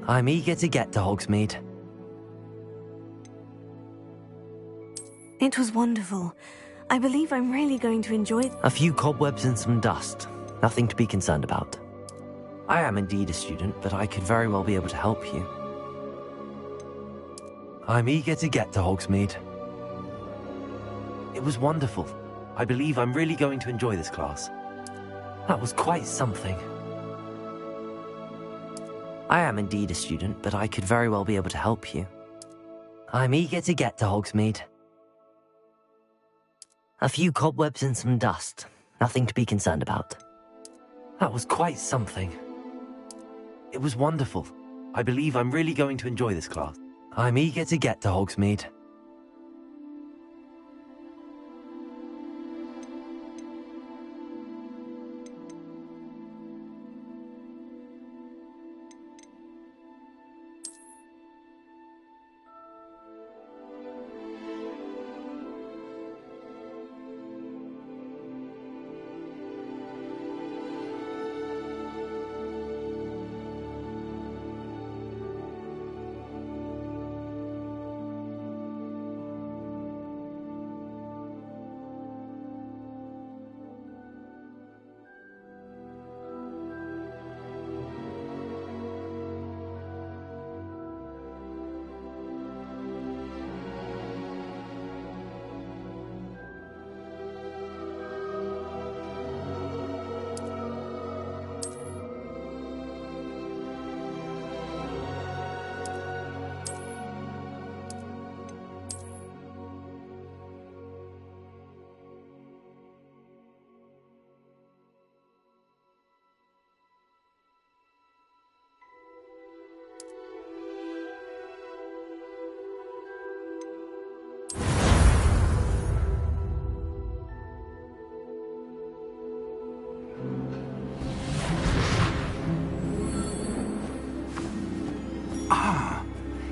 I'm eager to get to Hogsmeade. It was wonderful. I believe I'm really going to enjoy... A few cobwebs and some dust. Nothing to be concerned about. I am indeed a student, but I could very well be able to help you. I'm eager to get to Hogsmeade. It was wonderful. I believe I'm really going to enjoy this class. That was quite something. I am indeed a student, but I could very well be able to help you. I'm eager to get to Hogsmeade. A few cobwebs and some dust. Nothing to be concerned about. That was quite something. It was wonderful. I believe I'm really going to enjoy this class. I'm eager to get to Hogsmeade.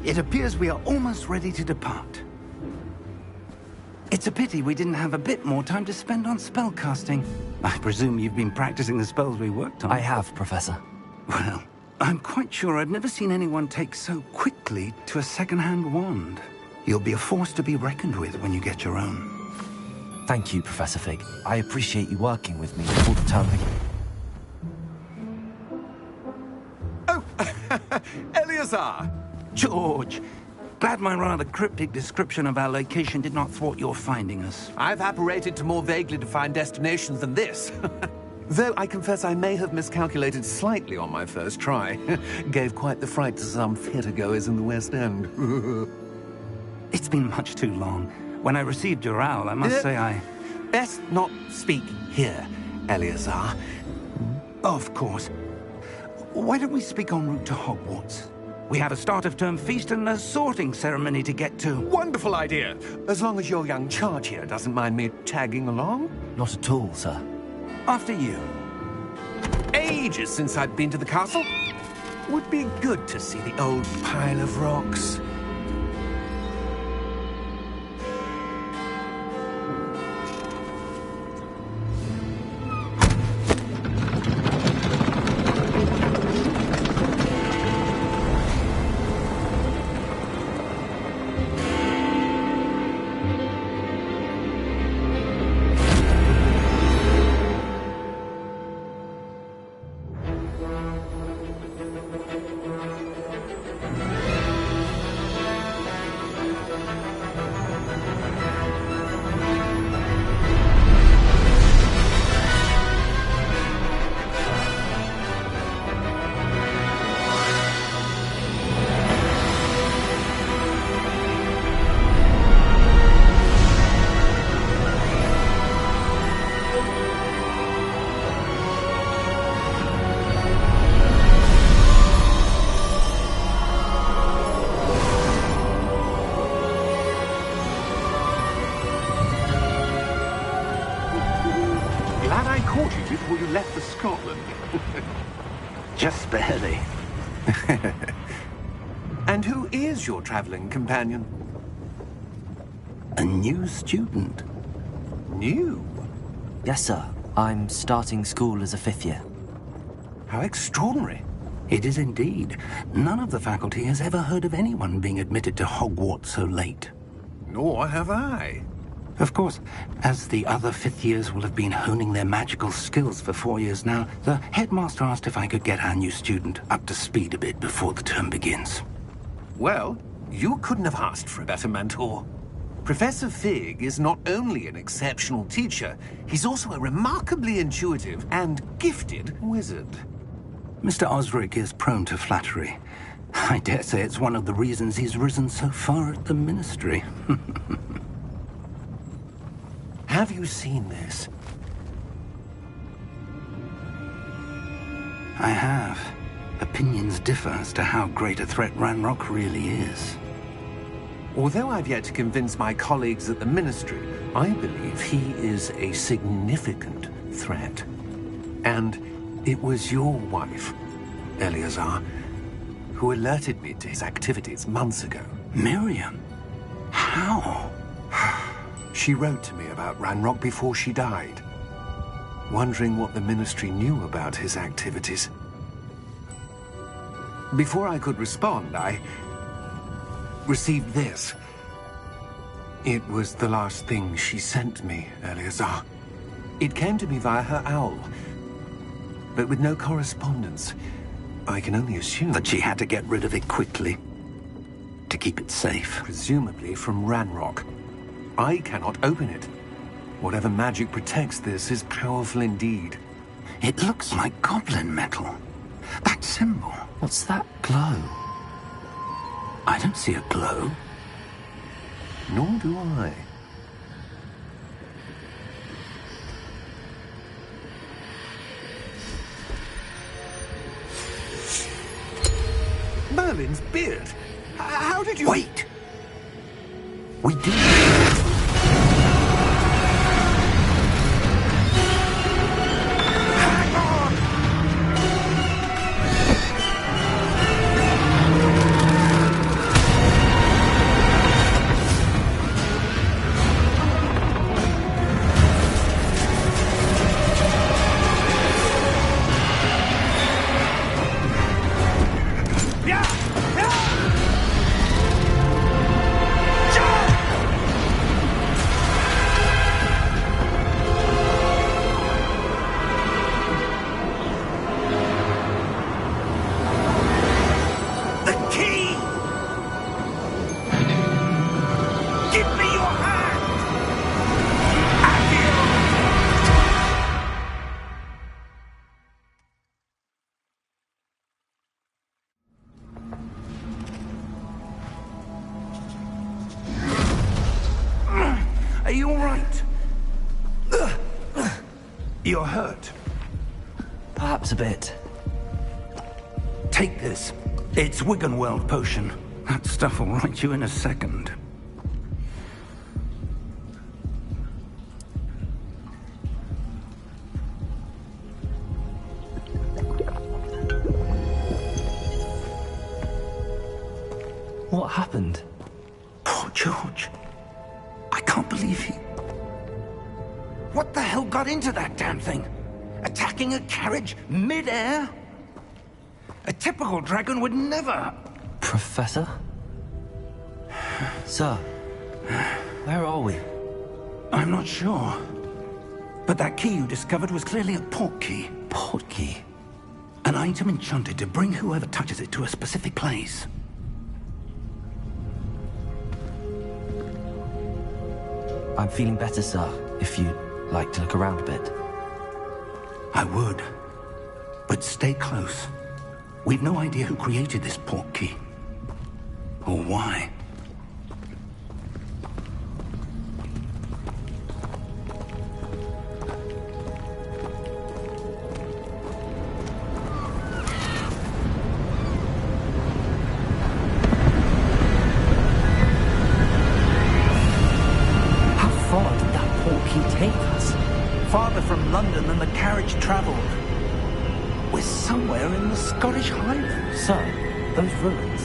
It appears we are almost ready to depart. It's a pity we didn't have a bit more time to spend on spellcasting. I presume you've been practicing the spells we worked on. I have, Professor. Well, I'm quite sure I've never seen anyone take so quickly to a second-hand wand. You'll be a force to be reckoned with when you get your own. Thank you, Professor Fig. I appreciate you working with me all the time. Oh, Eleazar! George, glad my rather cryptic description of our location did not thwart your finding us. I've apparated to more vaguely defined destinations than this. Though I confess I may have miscalculated slightly on my first try. Gave quite the fright to some theatre-goers in the West End. It's been much too long. When I received your owl, I must say I... Best not speak here, Eleazar. Of course. Why don't we speak en route to Hogwarts? We have a start-of-term feast and a sorting ceremony to get to. Wonderful idea! As long as your young charge here doesn't mind me tagging along. Not at all, sir. After you. Ages since I've been to the castle. Would be good to see the old pile of rocks. Before you left for Scotland. Just barely. And who is your traveling companion? A new student. New? Yes, sir. I'm starting school as a 5th year. How extraordinary. It is indeed. None of the faculty has ever heard of anyone being admitted to Hogwarts so late. Nor have I. Of course, as the other fifth years will have been honing their magical skills for 4 years now, the headmaster asked if I could get our new student up to speed a bit before the term begins. Well, you couldn't have asked for a better mentor. Professor Fig is not only an exceptional teacher, he's also a remarkably intuitive and gifted wizard. Mr. Osric is prone to flattery. I dare say it's one of the reasons he's risen so far at the Ministry. Have you seen this? I have. Opinions differ as to how great a threat Ranrock really is. Although I've yet to convince my colleagues at the Ministry, I believe he is a significant threat. And it was your wife, Eleazar, who alerted me to his activities months ago. Miriam? How? She wrote to me about Ranrock before she died, wondering what the Ministry knew about his activities. Before I could respond, I received this. It was the last thing she sent me, Eleazar. It came to me via her owl, but with no correspondence. I can only assume That she had to get rid of it quickly, to keep it safe. presumably from Ranrock. I cannot open it. Whatever magic protects this is powerful indeed. It looks like goblin metal. That symbol. What's that glow? I don't see a glow. Nor do I. Merlin's beard. How did you... Wait! We do. Are you all right? You're hurt. Perhaps a bit. Take this. It's Wiggenweld potion. That stuff will right you in a second. What happened? Poor George. I can't believe he... What the hell got into that damn thing? Attacking a carriage mid-air? A typical dragon would never... Professor? Sir, where are we? I'm not sure. But that key you discovered was clearly a port key. Port key? An item enchanted to bring whoever touches it to a specific place. I'm feeling better, sir, if you'd like to look around a bit. I would. But stay close. We've no idea who created this port key. Or why. How far did that port key take us? Farther from London than the carriage traveled. We're somewhere in the Scottish Highlands. Sir, those ruins.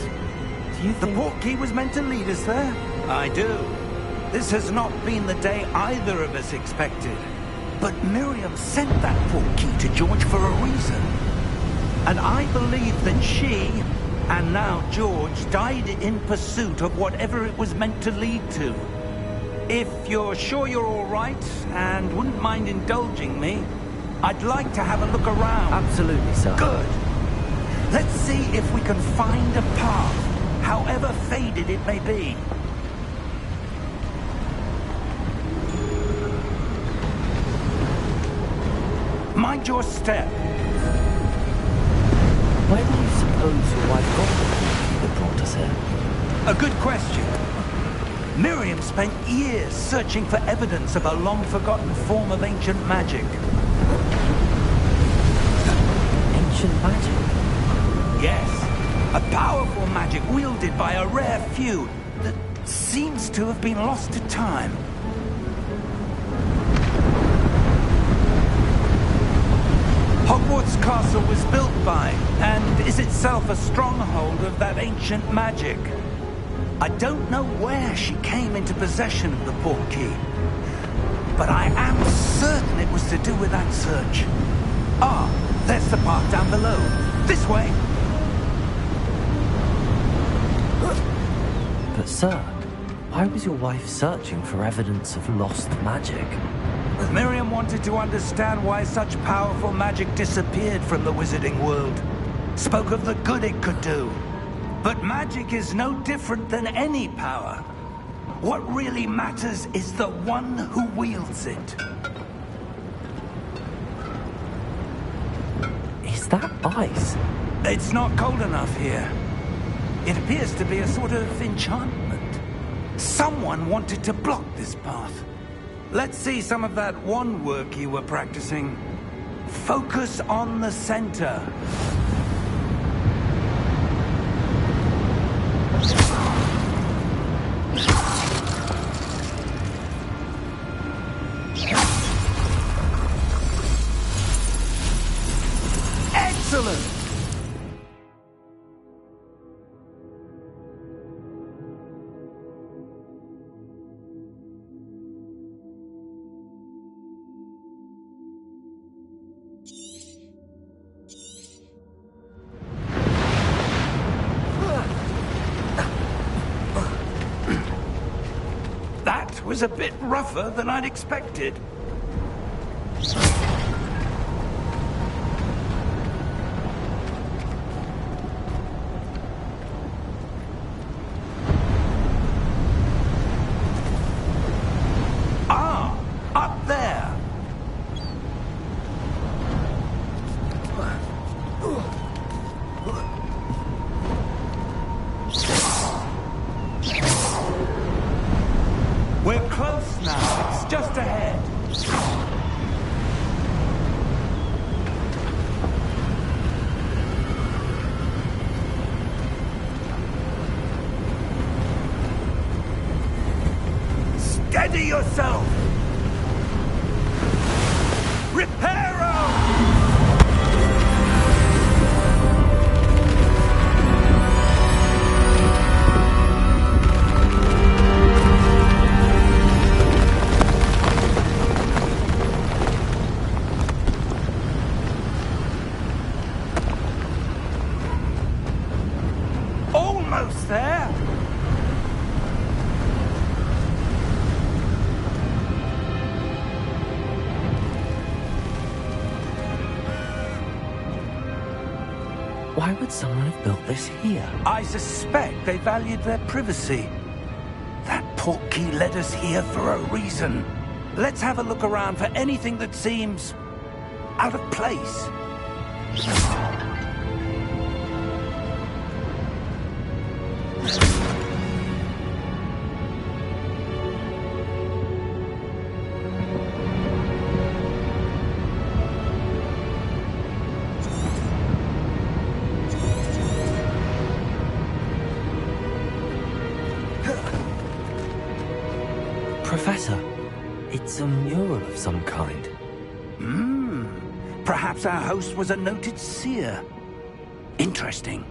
Do you The think... port key was meant to lead us there? I do. This has not been the day either of us expected. But Miriam sent that port key to George for a reason. And I believe that she, and now George, died in pursuit of whatever it was meant to lead to. If you're sure you're all right, and wouldn't mind indulging me, I'd like to have a look around. Absolutely, sir. Good. Let's see if we can find a path, however faded it may be. Mind your step. Where do you suppose your wife got the key that brought us here? A good question. Miriam spent years searching for evidence of a long-forgotten form of ancient magic. Ancient magic? Yes, a powerful magic wielded by a rare few that seems to have been lost to time. Hogwarts Castle was built by, and is itself a stronghold of that ancient magic. I don't know where she came into possession of the portkey, but I am certain it was to do with that search. Ah, there's the path down below. This way! But sir, why was your wife searching for evidence of lost magic? Miriam wanted to understand why such powerful magic disappeared from the wizarding world. Spoke of the good it could do. But magic is no different than any power. What really matters is the one who wields it. Is that ice? It's not cold enough here. It appears to be a sort of enchantment. Someone wanted to block this path. Let's see some of that wand work you were practicing. Focus on the center. Excellent! That was a bit rougher than I'd expected. Ah, up there. We're close now. It's just ahead. Steady yourself! Reparo! Almost there! Why would someone have built this here? I suspect they valued their privacy. That portkey led us here for a reason. Let's have a look around for anything that seems out of place. Professor, it's a mural of some kind. Perhaps our host was a noted seer. Interesting.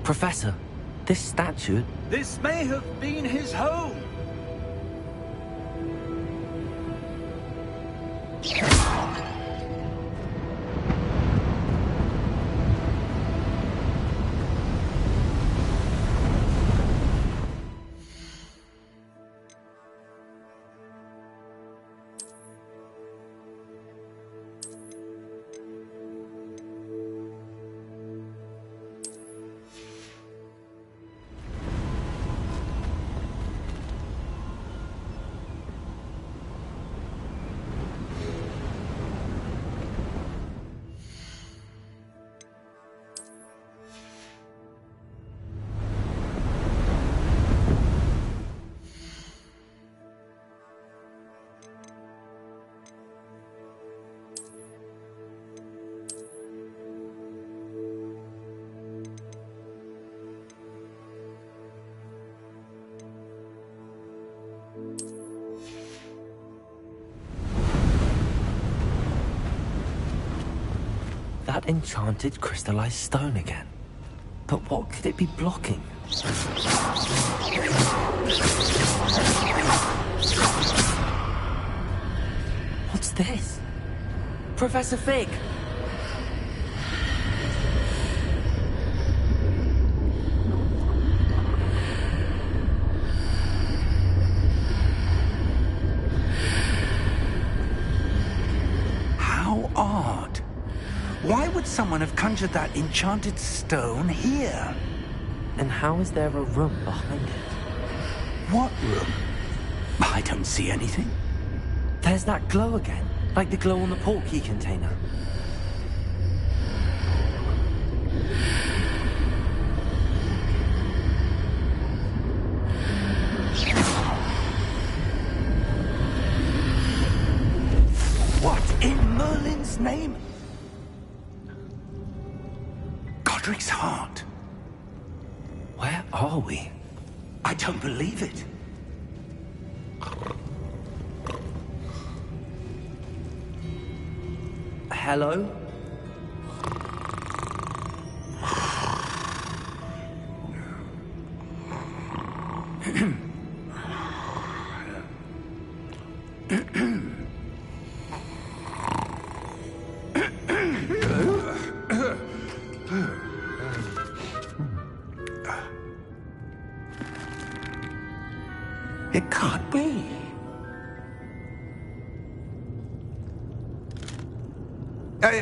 Professor, this statue... This may have been his home. That enchanted crystallized stone again. But what could it be blocking? What's this? Professor Fig! How odd. Why would someone have conjured that enchanted stone here? And how is there a room behind it? What room? I don't see anything. There's that glow again, like the glow on the portkey container. What in Merlin's name? Godric's heart. Where are we? I don't believe it. Hello? It can't be.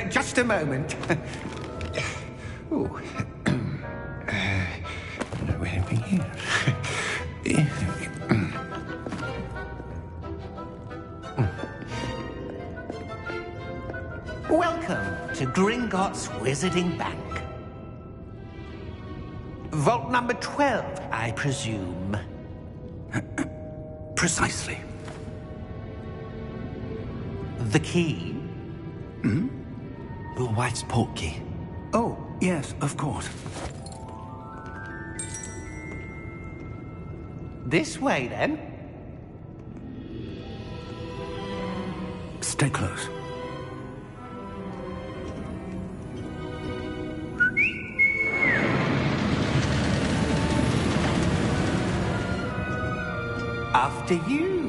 Just a moment. Ooh. Where are we here? Welcome to Gringotts Wizarding Bank. Vault number 12, I presume. Precisely. The key? Your wife's portkey. Oh, yes, of course. This way, then. Stay close. After you.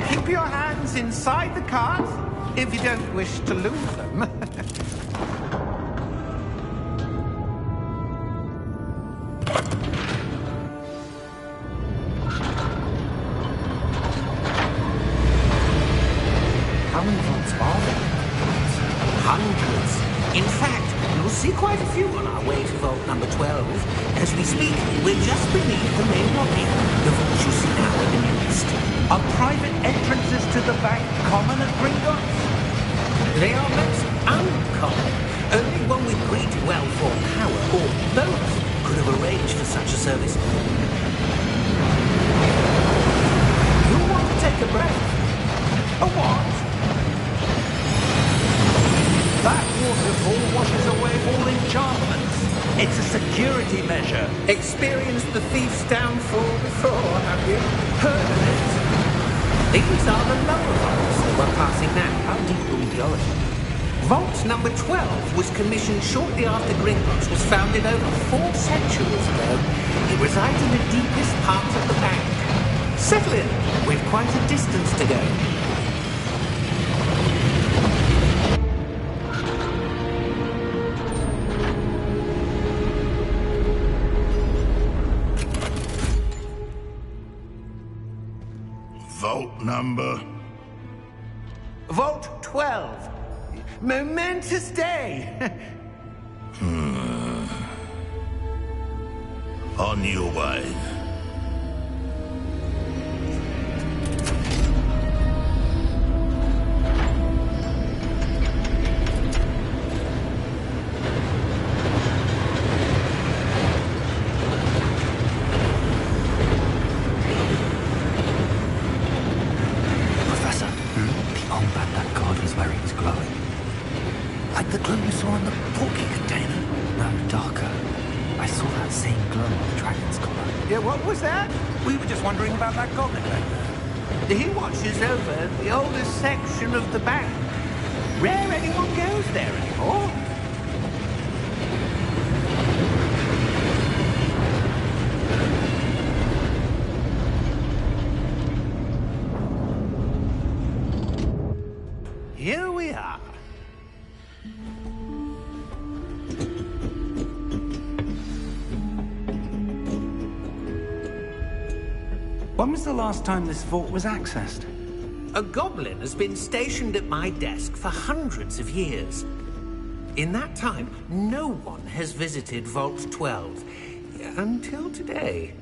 Keep your hands inside the cart if you don't wish to lose them. How many vaults are there? Hundreds. In fact, you'll see quite a few on our way to vault number 12. As we speak, we're just beneath the main lobby. The vaults you see now are in the east. Are private entrances to the bank common at Gringotts? They are most uncommon. Only one with great wealth or power, or both, could have arranged for such a service. You want to take a breath? A what? That waterfall washes away all enchantments. It's a security measure. Experienced the thief's downfall before, have you? Heard of it? These are the lower vaults that we're passing now. How deep are we going? Vault number 12 was commissioned shortly after Gringotts was founded over 4 centuries ago. It resides in the deepest parts of the bank. Settle in. We've quite a distance to go. Vault number? Vault 12. Momentous day. On your way. Professor, the armband that guard was wearing was glowing. Like the glow you saw on the porky container. No, darker. I saw that same glow on the dragon's collar. Yeah, what was that? We were just wondering about that goblin back there. He watches over the oldest section of the bank. Rare anyone goes there anymore. Here we are. When was the last time this vault was accessed? A goblin has been stationed at my desk for hundreds of years. In that time, no one has visited Vault 12. Until today.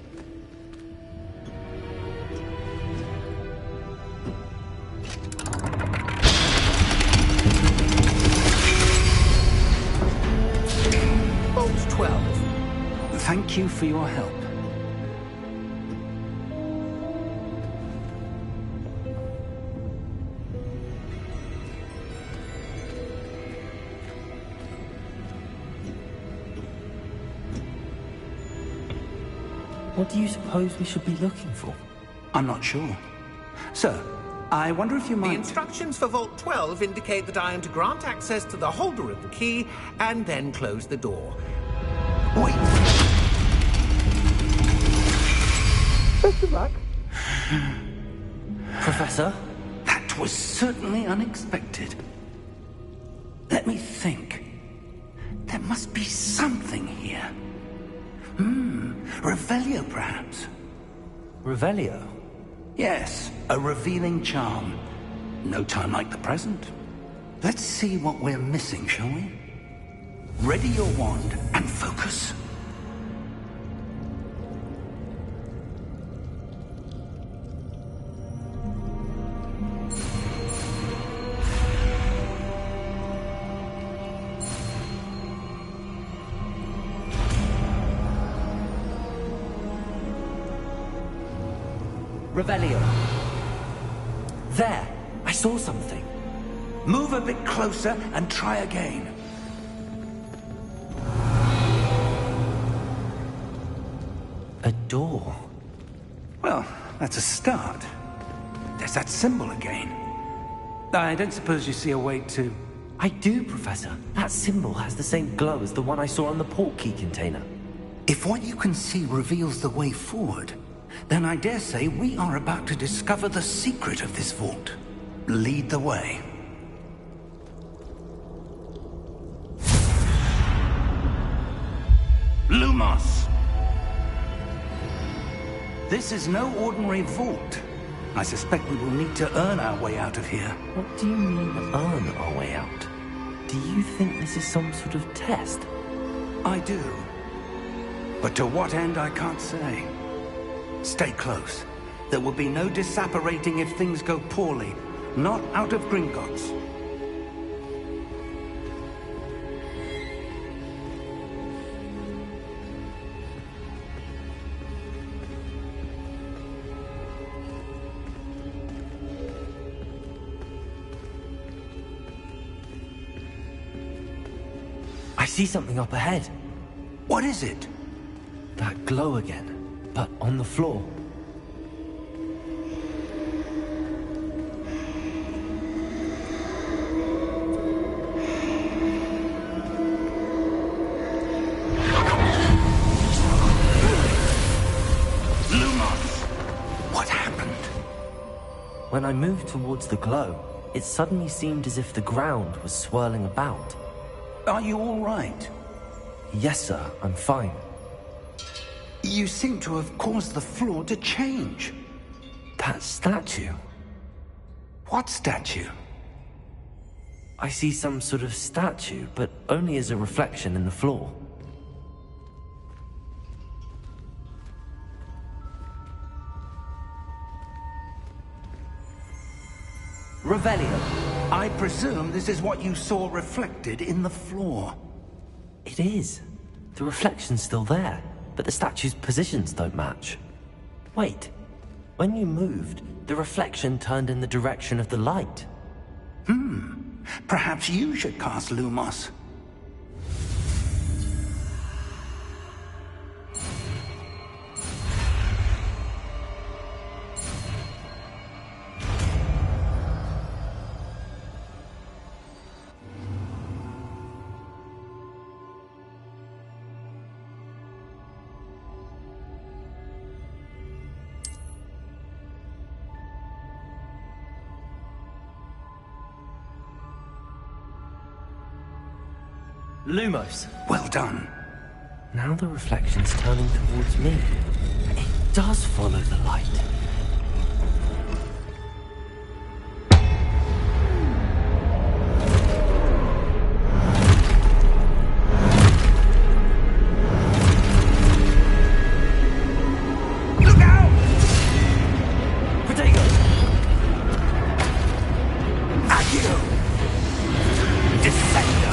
Vault 12. Thank you for your help. What do you suppose we should be looking for? I'm not sure. Sir, I wonder if you The might... instructions for Vault 12 indicate that I am to grant access to the holder of the key and then close the door. Wait! Best of luck. Professor? That was certainly unexpected. Let me think. There must be something here. Revelio, perhaps? Revelio? Yes, a revealing charm. No time like the present. Let's see what we're missing, shall we? Ready your wand and focus. Revelio. There! I saw something. Move a bit closer and try again. A door. Well, that's a start. There's that symbol again. I don't suppose you see a way to... I do, Professor. That symbol has the same glow as the one I saw on the port key container. If what you can see reveals the way forward, then I dare say we are about to discover the secret of this vault. Lead the way. Lumos! This is no ordinary vault. I suspect we will need to earn our way out of here. What do you mean, earn our way out? Do you think this is some sort of test? I do. But to what end, I can't say. Stay close. There will be no disapparating if things go poorly. Not out of Gringotts. I see something up ahead. What is it? That glow again, but on the floor. When I moved towards the glow, it suddenly seemed as if the ground was swirling about. Are you all right? Yes, sir, I'm fine. You seem to have caused the floor to change. That statue? What statue? I see some sort of statue, but only as a reflection in the floor. Revelio. I presume this is what you saw reflected in the floor. It is. The reflection's still there, but the statue's positions don't match. Wait. When you moved, the reflection turned in the direction of the light. Perhaps you should cast Lumos. Lumos. Well done. Now the reflection's turning towards me. It does follow the light. Look out! Protego! Accio! Descendo!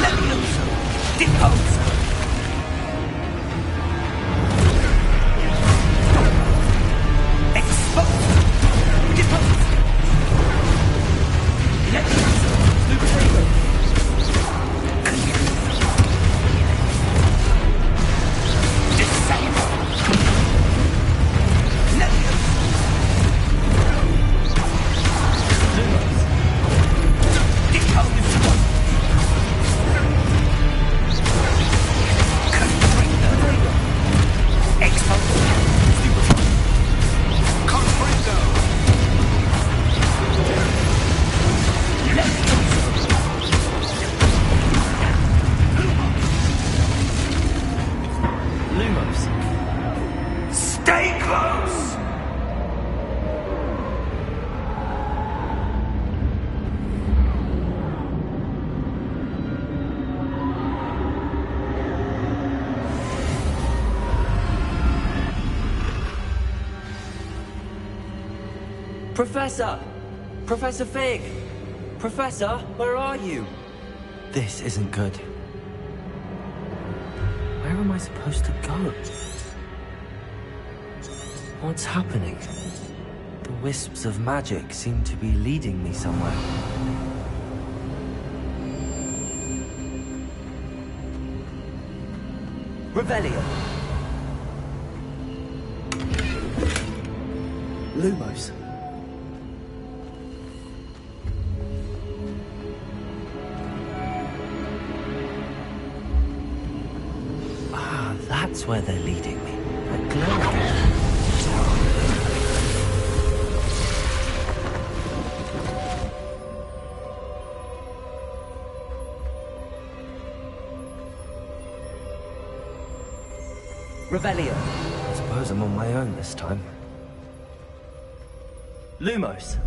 Levioso! Deposo! Exposo! Deposo! Levioso! Protego! Descendo! Levioso! Deposo! Lumos. Stay close! Professor! Professor Fig! Professor, where are you? This isn't good. Where am I supposed to go? What's happening? The wisps of magic seem to be leading me somewhere. Revelio! Lumos. That's where they're leading me. That glow again. Revelio. I suppose I'm on my own this time. Lumos.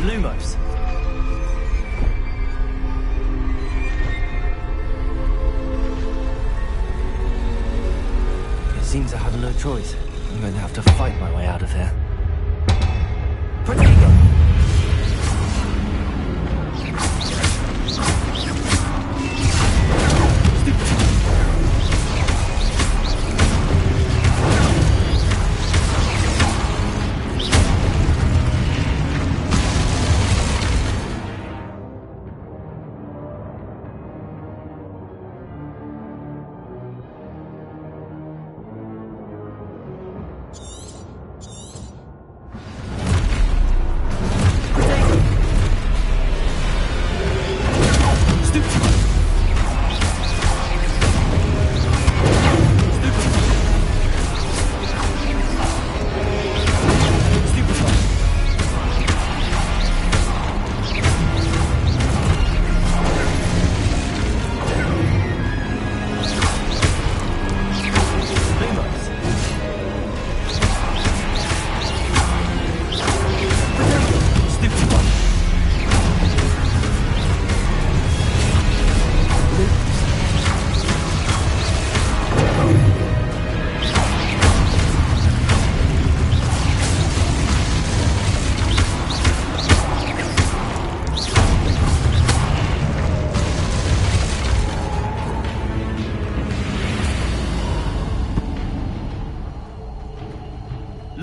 Lumos. It seems I have no choice. I'm going to have to fight my way out of here. Protego!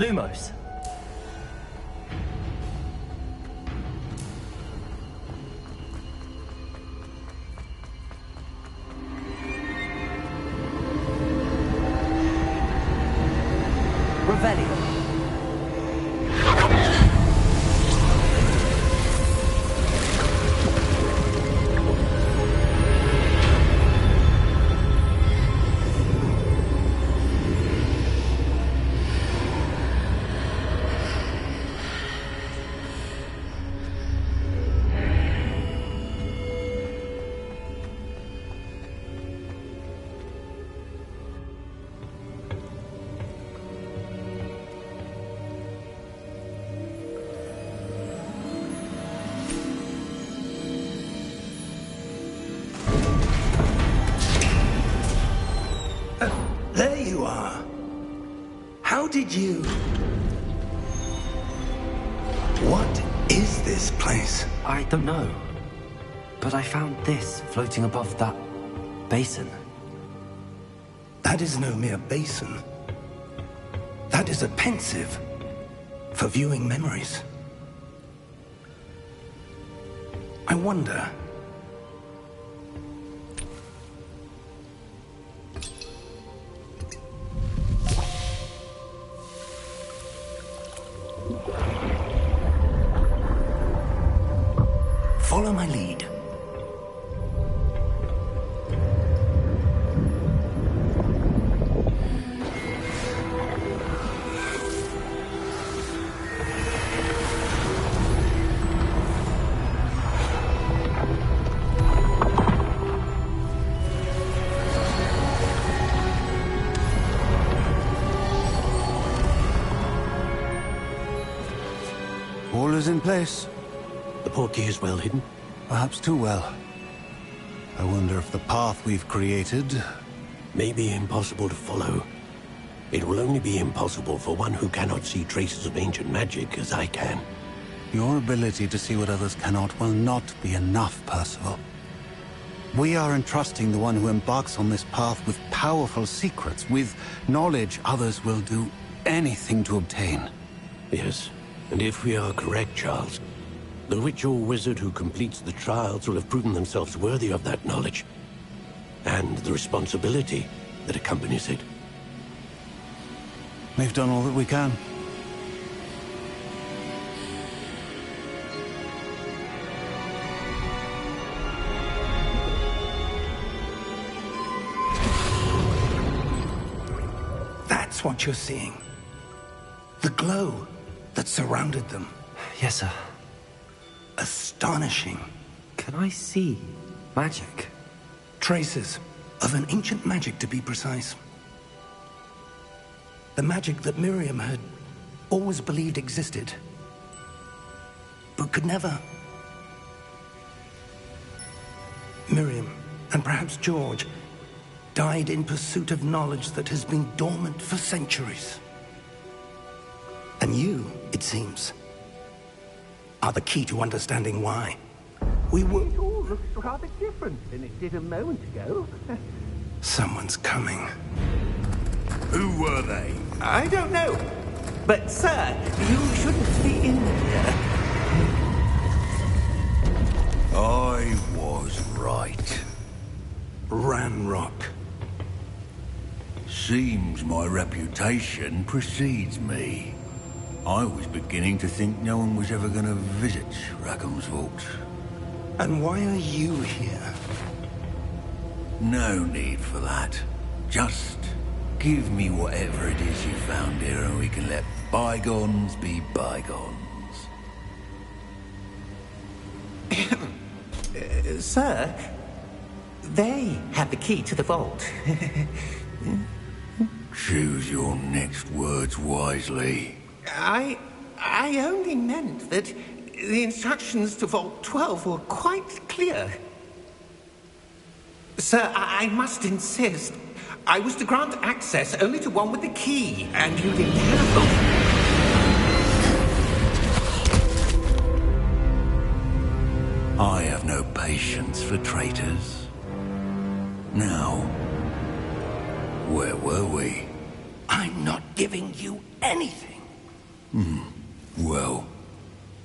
Lumos. Revelio. There you are. How did you... What is this place? I don't know. But I found this floating above that basin. That is no mere basin. That is a pensive for viewing memories. I wonder... Follow my lead. All is in place. The portkey is well hidden? Perhaps too well. I wonder if the path we've created... May be impossible to follow. It will only be impossible for one who cannot see traces of ancient magic as I can. Your ability to see what others cannot will not be enough, Percival. We are entrusting the one who embarks on this path with powerful secrets, with knowledge others will do anything to obtain. Yes, and if we are correct, Charles, the witch or wizard who completes the trials will have proven themselves worthy of that knowledge, and the responsibility that accompanies it. We've done all that we can. That's what you're seeing. The glow that surrounded them. Yes, sir. Astonishing. Can I see magic? Traces of an ancient magic, to be precise. The magic that Miriam had always believed existed, but could never. Miriam, and perhaps George, died in pursuit of knowledge that has been dormant for centuries. And you, it seems, are the key to understanding why. We were... It all looks rather different than it did a moment ago. Someone's coming. Who were they? I don't know. But, sir, you shouldn't be in here. I was right. Ranrock. Seems my reputation precedes me. I was beginning to think no one was ever going to visit Rackham's Vault. And why are you here? No need for that. Just give me whatever it is you found here and we can let bygones be bygones. Sir, they have the key to the vault. Choose your next words wisely. I only meant that the instructions to Vault 12 were quite clear. Sir, I must insist. I was to grant access only to one with the key, and you didn't have them. I have no patience for traitors. Now, where were we? I'm not giving you anything. Well,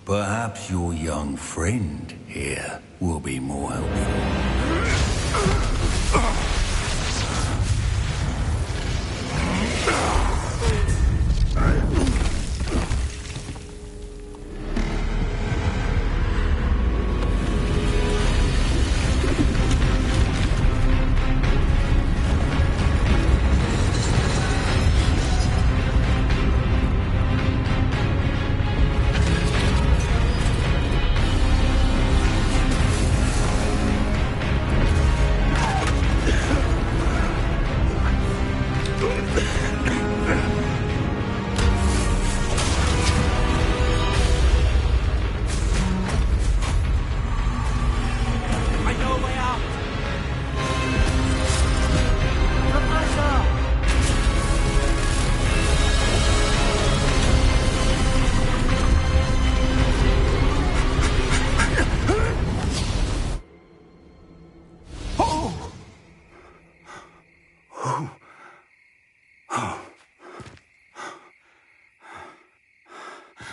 perhaps your young friend here will be more helpful.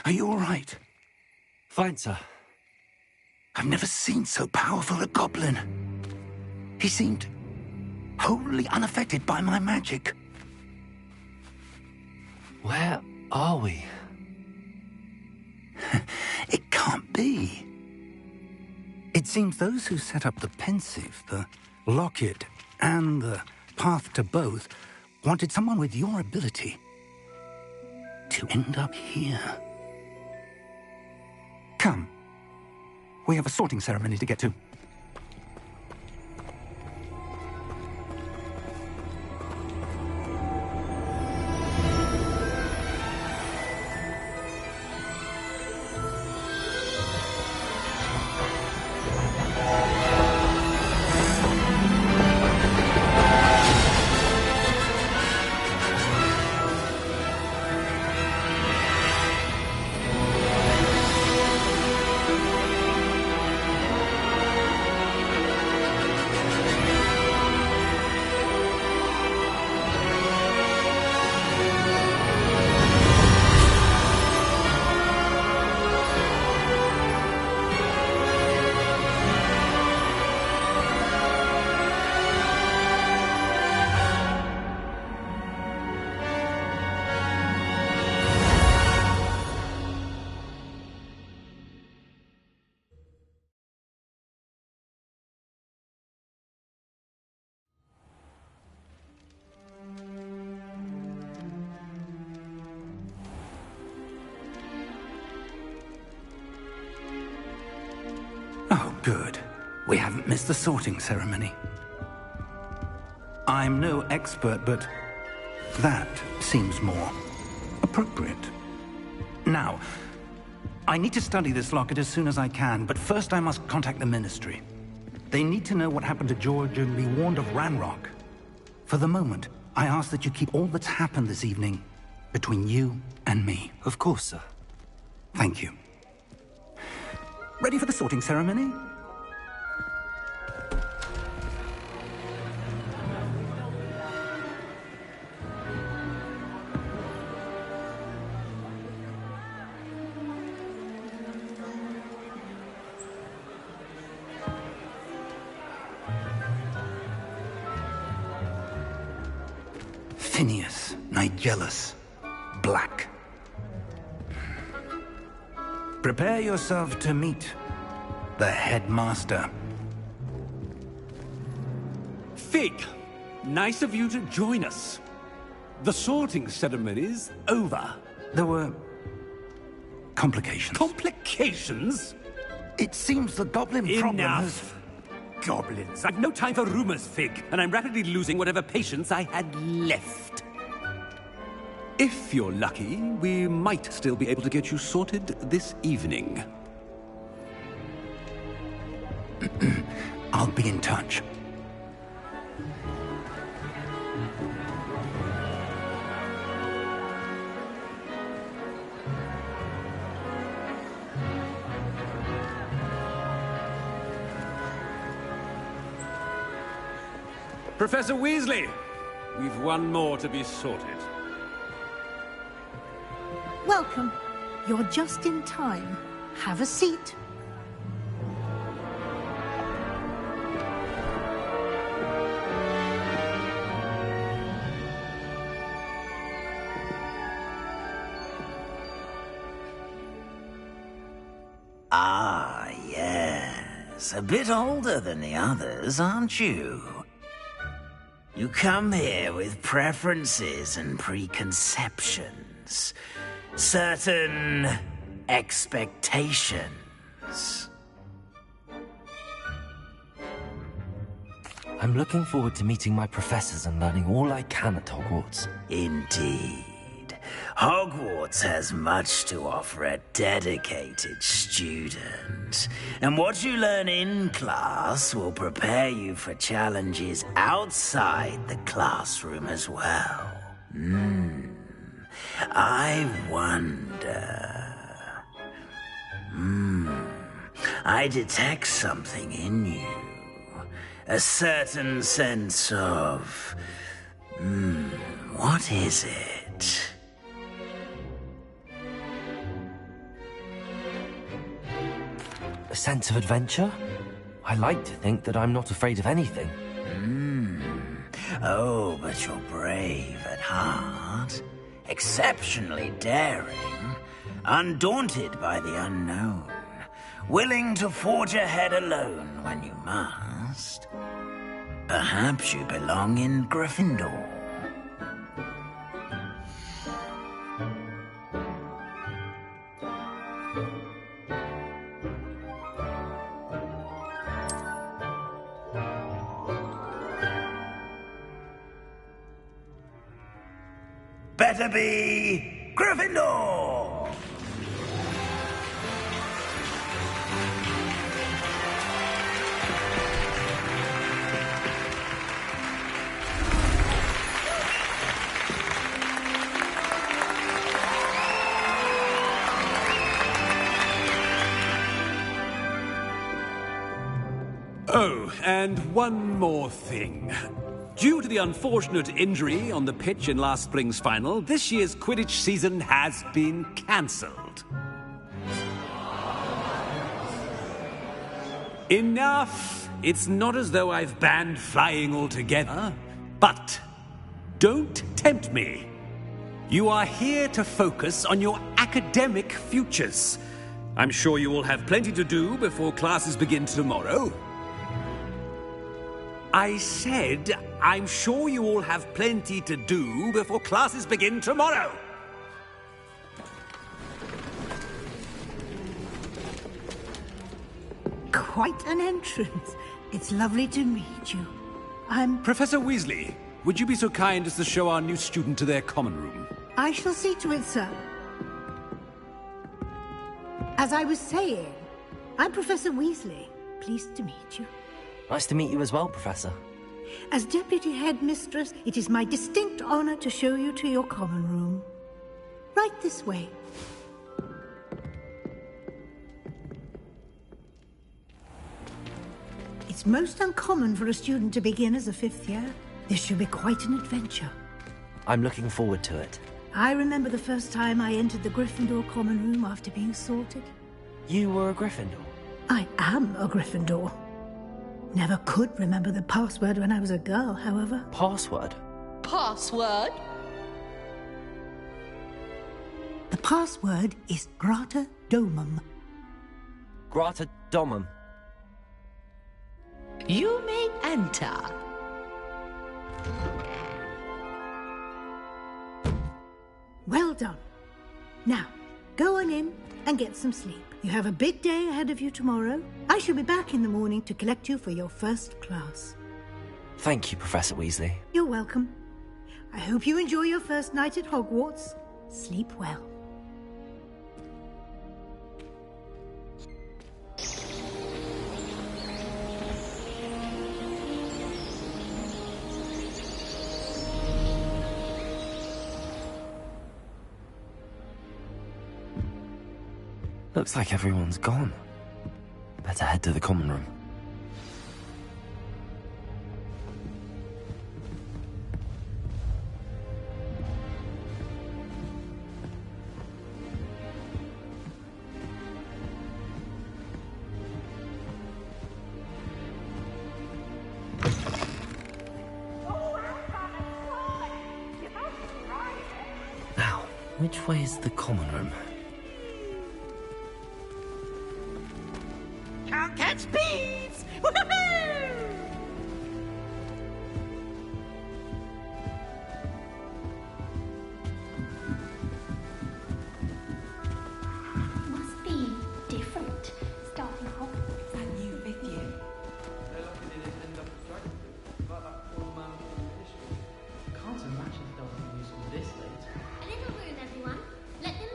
Are you all right? Fine, sir. I've never seen so powerful a goblin. He seemed wholly unaffected by my magic. Where are we? It can't be. It seems those who set up the pensive, the locket, and the path to both wanted someone with your ability to end up here. Come. We have a sorting ceremony to get to. Oh, good. We haven't missed the sorting ceremony. I'm no expert, but that seems more appropriate. Now, I need to study this locket as soon as I can, but first I must contact the Ministry. They need to know what happened to George and be warned of Ranrock. For the moment, I ask that you keep all that's happened this evening between you and me. Of course, sir. Thank you. Ready for the sorting ceremony? Phineas, Nigellus, Black. Prepare yourself to meet the headmaster. Fig, nice of you to join us. The sorting ceremony's over. There were complications. Complications? It seems the goblin problem has... Enough. Goblins. I've no time for rumors, Fig, and I'm rapidly losing whatever patience I had left. If you're lucky, we might still be able to get you sorted this evening. I'll be in touch. Professor Weasley, we've one more to be sorted. Welcome. You're just in time. Have a seat. Ah, yes. A bit older than the others, aren't you? You come here with preferences and preconceptions. Certain expectations. I'm looking forward to meeting my professors and learning all I can at Hogwarts. Indeed. Hogwarts has much to offer a dedicated student. And what you learn in class will prepare you for challenges outside the classroom as well. I wonder... I detect something in you. A certain sense of... what is it? A sense of adventure? I like to think that I'm not afraid of anything. Oh, but you're brave at heart. Exceptionally daring. Undaunted by the unknown. Willing to forge ahead alone when you must. Perhaps you belong in Gryffindor. Better be Gryffindor! Oh, and one more thing. Due to the unfortunate injury on the pitch in last spring's final, this year's Quidditch season has been cancelled. Enough! It's not as though I've banned flying altogether, but don't tempt me. You are here to focus on your academic futures. I'm sure you will have plenty to do before classes begin tomorrow. I said, I'm sure you all have plenty to do before classes begin tomorrow. Quite an entrance. It's lovely to meet you. I'm... Professor Weasley, would you be so kind as to show our new student to their common room? I shall see to it, sir. As I was saying, I'm Professor Weasley. Pleased to meet you. Nice to meet you as well, Professor. As Deputy Headmistress, it is my distinct honor to show you to your common room. Right this way. It's most uncommon for a student to begin as a fifth year. This should be quite an adventure. I'm looking forward to it. I remember the first time I entered the Gryffindor common room after being sorted. You were a Gryffindor? I am a Gryffindor. Never could remember the password when I was a girl, however. Password? Password? The password is Grata Domum. Grata Domum. You may enter. Well done. Now, go on in and get some sleep. You have a big day ahead of you tomorrow. I shall be back in the morning to collect you for your first class. Thank you, Professor Weasley. You're welcome. I hope you enjoy your first night at Hogwarts. Sleep well. Looks like everyone's gone. Better head to the common room. Which way is the common room? Can't catch bees! Woohoo! Must be different starting off. That new fifth year. Can't imagine starting a musical this late. A little room, everyone. Let them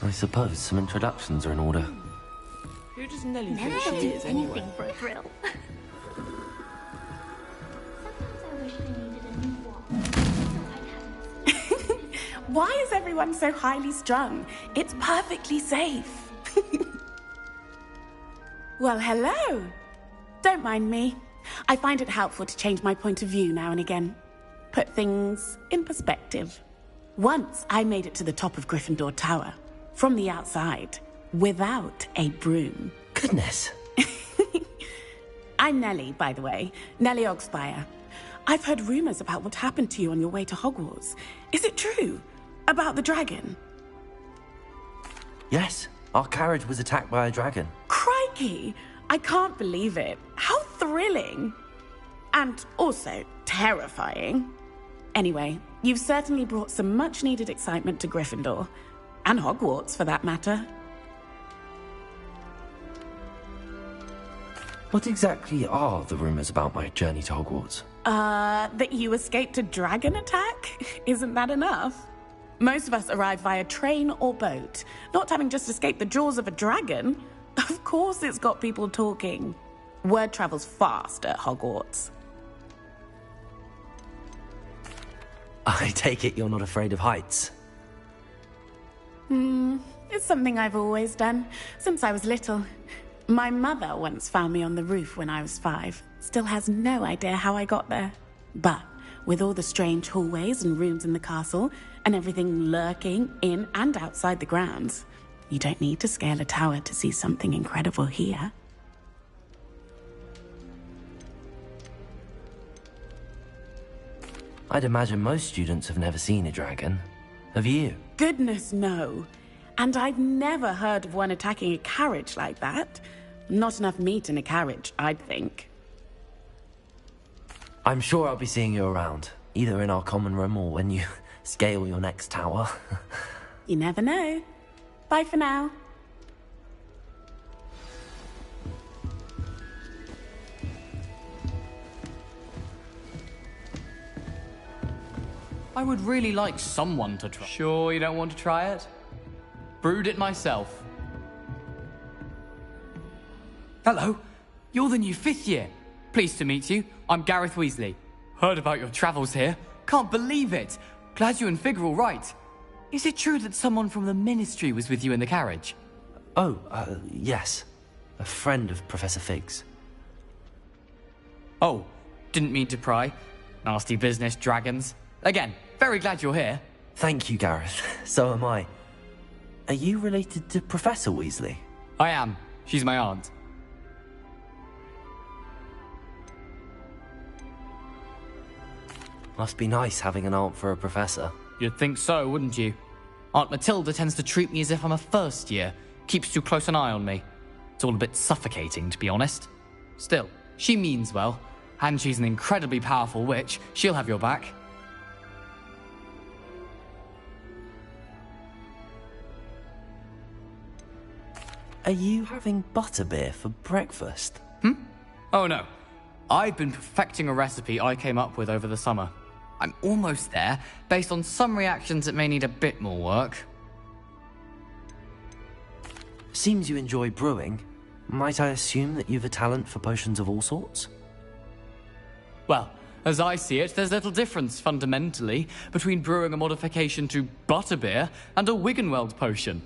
through. I suppose some introductions are in order. Who does Nelly Never think she do is anyway? anything for a thrill. Sometimes I wish I needed a new watch. So I'd have Why is everyone so highly strung? It's perfectly safe. Well, hello. Don't mind me. I find it helpful to change my point of view now and again. Put things in perspective. Once I made it to the top of Gryffindor Tower, from the outside, without a broom. Goodness. I'm Nellie, by the way. Nellie Ogspire. I've heard rumors about what happened to you on your way to Hogwarts. Is it true? About the dragon? Yes, our carriage was attacked by a dragon. Crikey! I can't believe it. How thrilling! And also terrifying. Anyway, you've certainly brought some much-needed excitement to Gryffindor. And Hogwarts, for that matter. What exactly are the rumors about my journey to Hogwarts? That you escaped a dragon attack? Isn't that enough? Most of us arrive via train or boat, not having just escaped the jaws of a dragon. Of course it's got people talking. Word travels fast at Hogwarts. I take it you're not afraid of heights. It's something I've always done, since I was little. My mother once found me on the roof when I was 5. Still has no idea how I got there. But with all the strange hallways and rooms in the castle, and everything lurking in and outside the grounds, you don't need to scale a tower to see something incredible here. I'd imagine most students have never seen a dragon. Have you? Goodness, no. And I've never heard of one attacking a carriage like that. Not enough meat in a carriage, I'd think. I'm sure I'll be seeing you around, either in our common room or when you scale your next tower. You never know. Bye for now. I would really like someone to try. Sure you don't want to try it? Brewed it myself. Hello, you're the new 5th year. Pleased to meet you. I'm Gareth Weasley. Heard about your travels here. Can't believe it. Glad you and Fig are all right. Is it true that someone from the Ministry was with you in the carriage? Oh, yes. A friend of Professor Fig's. Oh, didn't mean to pry. Nasty business, dragons. Again, very glad you're here. Thank you, Gareth. So am I. Are you related to Professor Weasley? I am. She's my aunt. Must be nice having an aunt for a professor. You'd think so, wouldn't you? Aunt Matilda tends to treat me as if I'm a first year. Keeps too close an eye on me. It's all a bit suffocating, to be honest. Still, she means well. And she's an incredibly powerful witch. She'll have your back. Are you having butterbeer for breakfast? Oh no. I've been perfecting a recipe I came up with over the summer. I'm almost there, based on some reactions that may need a bit more work. Seems you enjoy brewing. Might I assume that you've a talent for potions of all sorts? Well, as I see it, there's little difference, fundamentally, between brewing a modification to butterbeer and a Wiggenweld potion.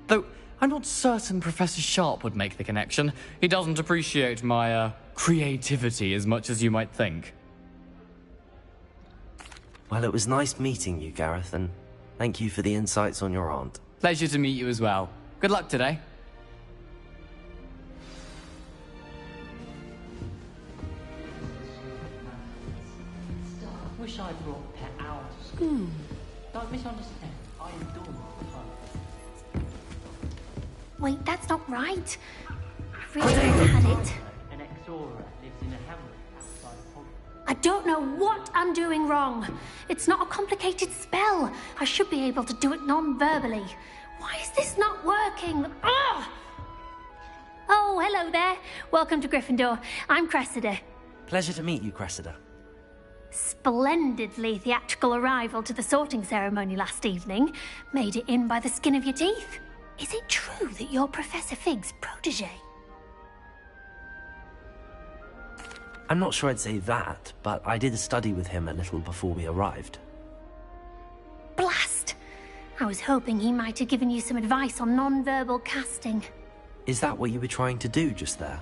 Though, I'm not certain Professor Sharp would make the connection. He doesn't appreciate my, creativity as much as you might think. Well, it was nice meeting you, Gareth, and thank you for the insights on your aunt. Pleasure to meet you as well. Good luck today. wish I brought a pet owl to school. Don't misunderstand. I adore pugs. Wait, that's not right. I really had it. An ex-aura lives in a hamlet outside of Hogwarts. I don't know what I'm doing wrong. It's not a complicated spell. I should be able to do it non-verbally. Why is this not working? Ugh! Oh, hello there. Welcome to Gryffindor. I'm Cressida. Pleasure to meet you, Cressida. Splendidly theatrical arrival to the sorting ceremony last evening. Made it in by the skin of your teeth. Is it true that you're Professor Fig's protege? I'm not sure I'd say that, but I did study with him a little before we arrived. Blast! I was hoping he might have given you some advice on non-verbal casting. Is that what you were trying to do just there?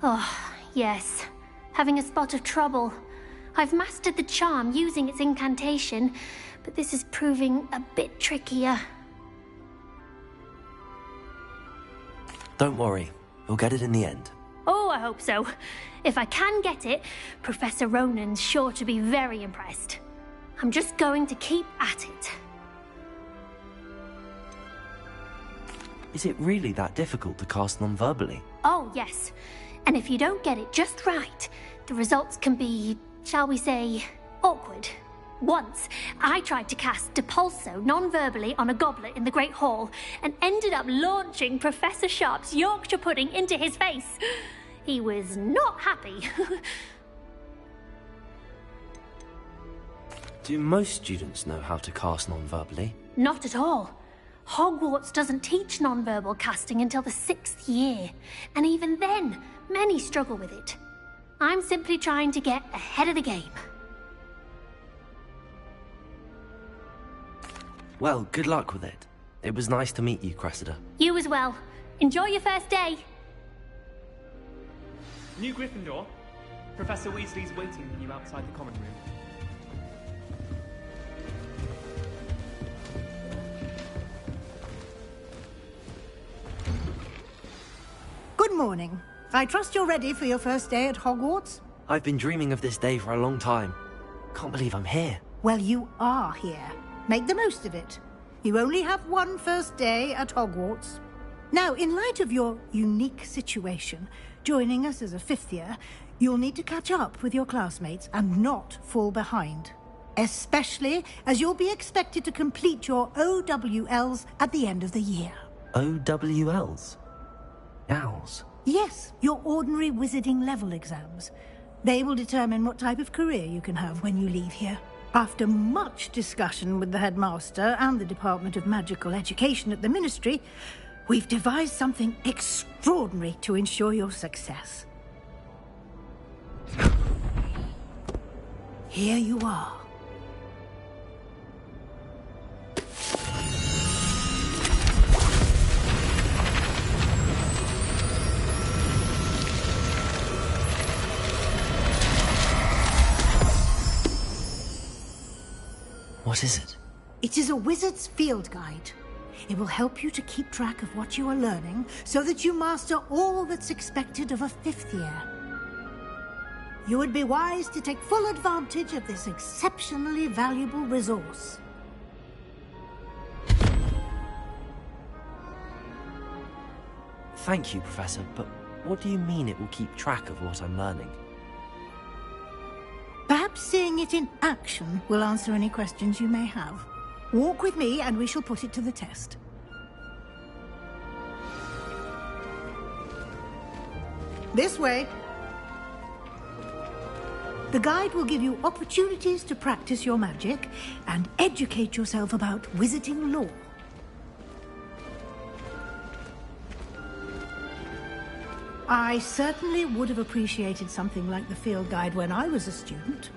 Oh, yes. Having a spot of trouble. I've mastered the charm using its incantation, but this is proving a bit trickier. Don't worry, you'll get it in the end. Oh, I hope so. If I can get it, Professor Ronan's sure to be very impressed. I'm just going to keep at it. Is it really that difficult to cast non-verbally? Oh, yes. And if you don't get it just right, the results can be, shall we say, awkward. Once, I tried to cast Depulso non-verbally on a goblet in the Great Hall and ended up launching Professor Sharp's Yorkshire pudding into his face. He was not happy. Do most students know how to cast non-verbally? Not at all. Hogwarts doesn't teach non-verbal casting until the 6th year, and even then, many struggle with it. I'm simply trying to get ahead of the game. Well, good luck with it. It was nice to meet you, Cressida. You as well. Enjoy your first day. New Gryffindor. Professor Weasley's waiting for you outside the common room. Good morning. I trust you're ready for your first day at Hogwarts? I've been dreaming of this day for a long time. Can't believe I'm here. Well, you are here. Make the most of it. You only have one first day at Hogwarts. Now, in light of your unique situation, joining us as a 5th year, you'll need to catch up with your classmates and not fall behind. Especially as you'll be expected to complete your OWLs at the end of the year. OWLs? Owls? Yes, your ordinary wizarding level exams. They will determine what type of career you can have when you leave here. After much discussion with the headmaster and the Department of Magical Education at the Ministry, we've devised something extraordinary to ensure your success. Here you are. What is it? It is a wizard's field guide. It will help you to keep track of what you are learning so that you master all that's expected of a 5th year. You would be wise to take full advantage of this exceptionally valuable resource. Thank you, Professor, but what do you mean it will keep track of what I'm learning? Perhaps seeing it in action will answer any questions you may have. Walk with me and we shall put it to the test. This way. The guide will give you opportunities to practice your magic and educate yourself about wizarding lore. I certainly would have appreciated something like the field guide when I was a student.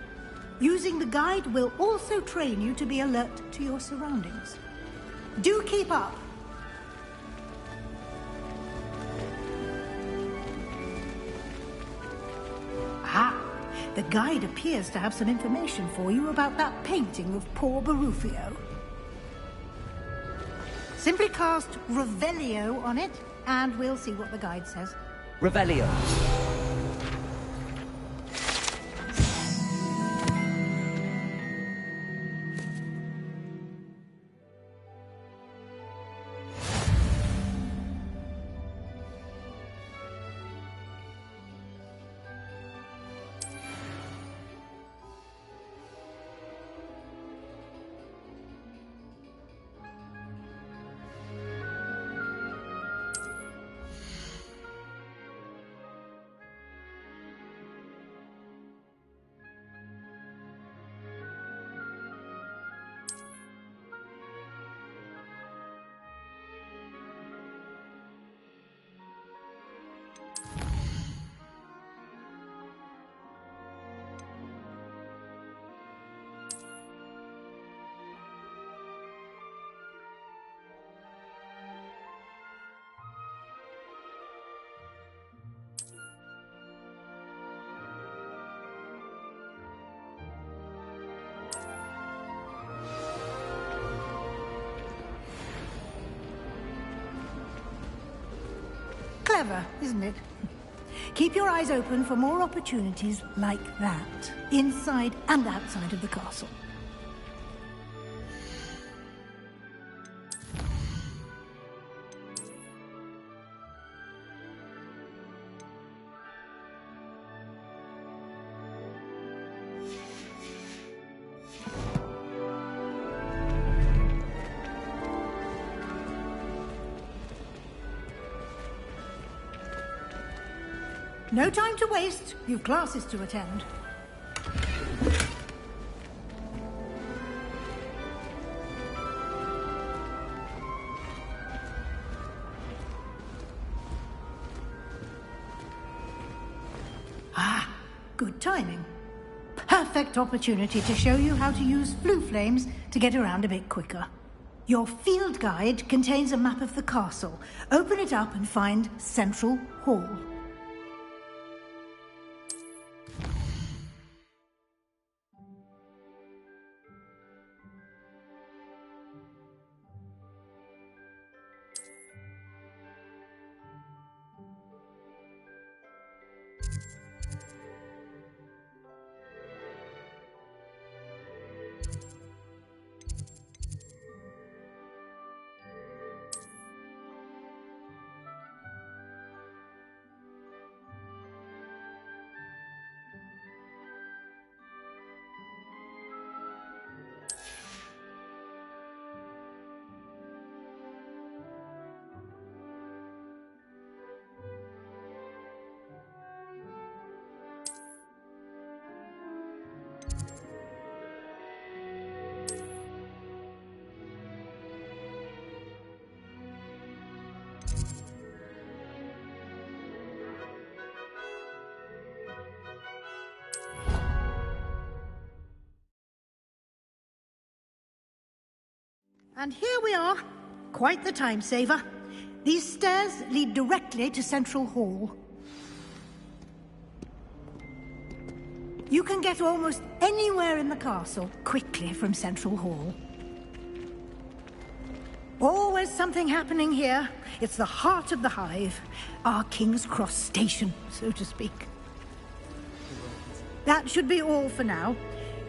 Using the guide will also train you to be alert to your surroundings. Do keep up. Ah, the guide appears to have some information for you about that painting of poor Barufio. Simply cast Revelio on it, and we'll see what the guide says. Revelio. Clever, isn't it? Keep your eyes open for more opportunities like that, inside and outside of the castle. No time to waste. You've classes to attend. Ah, good timing. Perfect opportunity to show you how to use flue flames to get around a bit quicker. Your field guide contains a map of the castle. Open it up and find Central Hall. And here we are. Quite the time saver. These stairs lead directly to Central Hall. You can get almost anywhere in the castle quickly from Central Hall. Always something happening here. It's the heart of the hive. Our King's Cross station, so to speak. That should be all for now.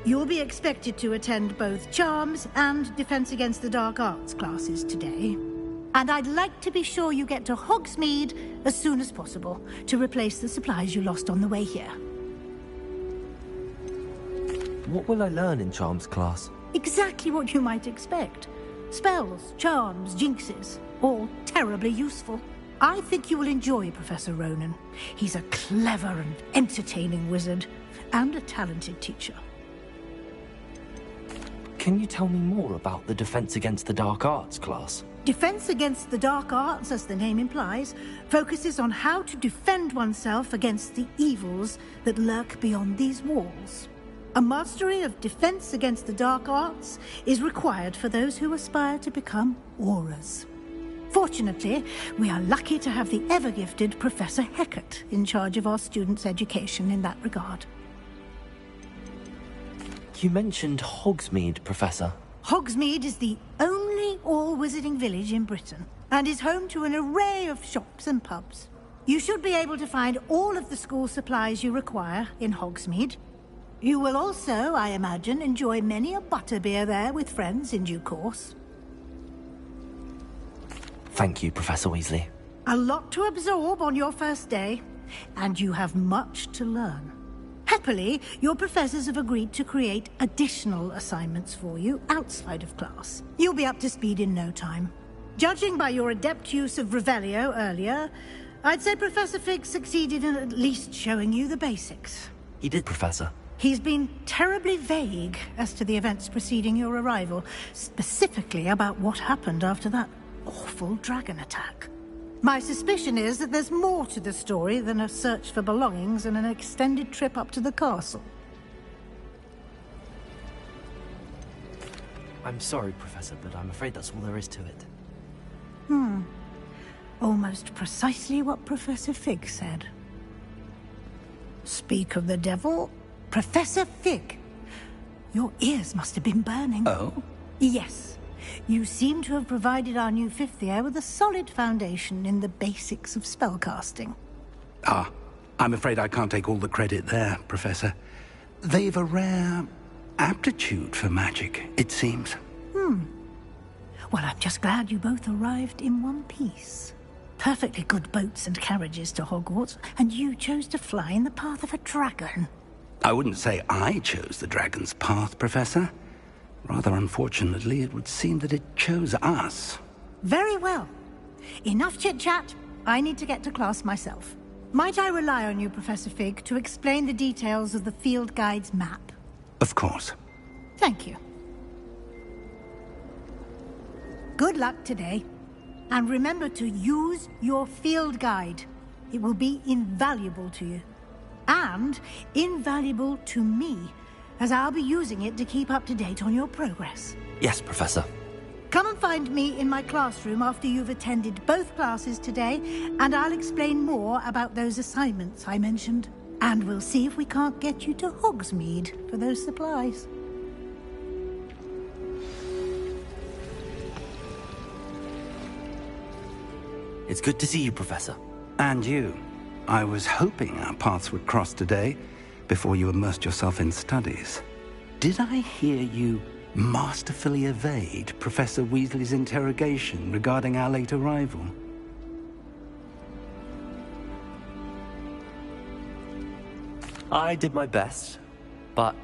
You'll be expected to attend both Charms and Defense Against the Dark Arts classes today. And I'd like to be sure you get to Hogsmeade as soon as possible to replace the supplies you lost on the way here. What will I learn in Charms class? Exactly what you might expect. Spells, charms, jinxes, all terribly useful. I think you will enjoy Professor Ronan. He's a clever and entertaining wizard, and a talented teacher. Can you tell me more about the Defense Against the Dark Arts class? Defense Against the Dark Arts, as the name implies, focuses on how to defend oneself against the evils that lurk beyond these walls. A mastery of Defense Against the Dark Arts is required for those who aspire to become Auras. Fortunately, we are lucky to have the ever-gifted Professor Hecat in charge of our students' education in that regard. You mentioned Hogsmeade, Professor. Hogsmeade is the only all-wizarding village in Britain, and is home to an array of shops and pubs. You should be able to find all of the school supplies you require in Hogsmeade. You will also, I imagine, enjoy many a butterbeer there with friends in due course. Thank you, Professor Weasley. A lot to absorb on your first day, and you have much to learn. Happily, your professors have agreed to create additional assignments for you outside of class. You'll be up to speed in no time. Judging by your adept use of Revelio earlier, I'd say Professor Fig succeeded in at least showing you the basics. He did, Professor. He's been terribly vague as to the events preceding your arrival, specifically about what happened after that awful dragon attack. My suspicion is that there's more to the story than a search for belongings and an extended trip up to the castle. I'm sorry, Professor, but I'm afraid that's all there is to it. Almost precisely what Professor Fig said. Speak of the devil, Professor Fig. Your ears must have been burning. Oh? Yes. You seem to have provided our new fifth year with a solid foundation in the basics of spellcasting. Ah, I'm afraid I can't take all the credit there, Professor. They've a rare aptitude for magic, it seems. Well, I'm just glad you both arrived in one piece. Perfectly good boats and carriages to Hogwarts, and you chose to fly in the path of a dragon. I wouldn't say I chose the dragon's path, Professor. Rather unfortunately, it would seem that it chose us. Very well. Enough chit-chat. I need to get to class myself. Might I rely on you, Professor Fig, to explain the details of the field guide's map? Of course. Thank you. Good luck today. And remember to use your field guide. It will be invaluable to you. And invaluable to me, as I'll be using it to keep up to date on your progress. Yes, Professor. Come and find me in my classroom after you've attended both classes today, and I'll explain more about those assignments I mentioned. And we'll see if we can't get you to Hogsmeade for those supplies. It's good to see you, Professor. And you. I was hoping our paths would cross today, before you immersed yourself in studies. Did I hear you masterfully evade Professor Weasley's interrogation regarding our late arrival? I did my best, but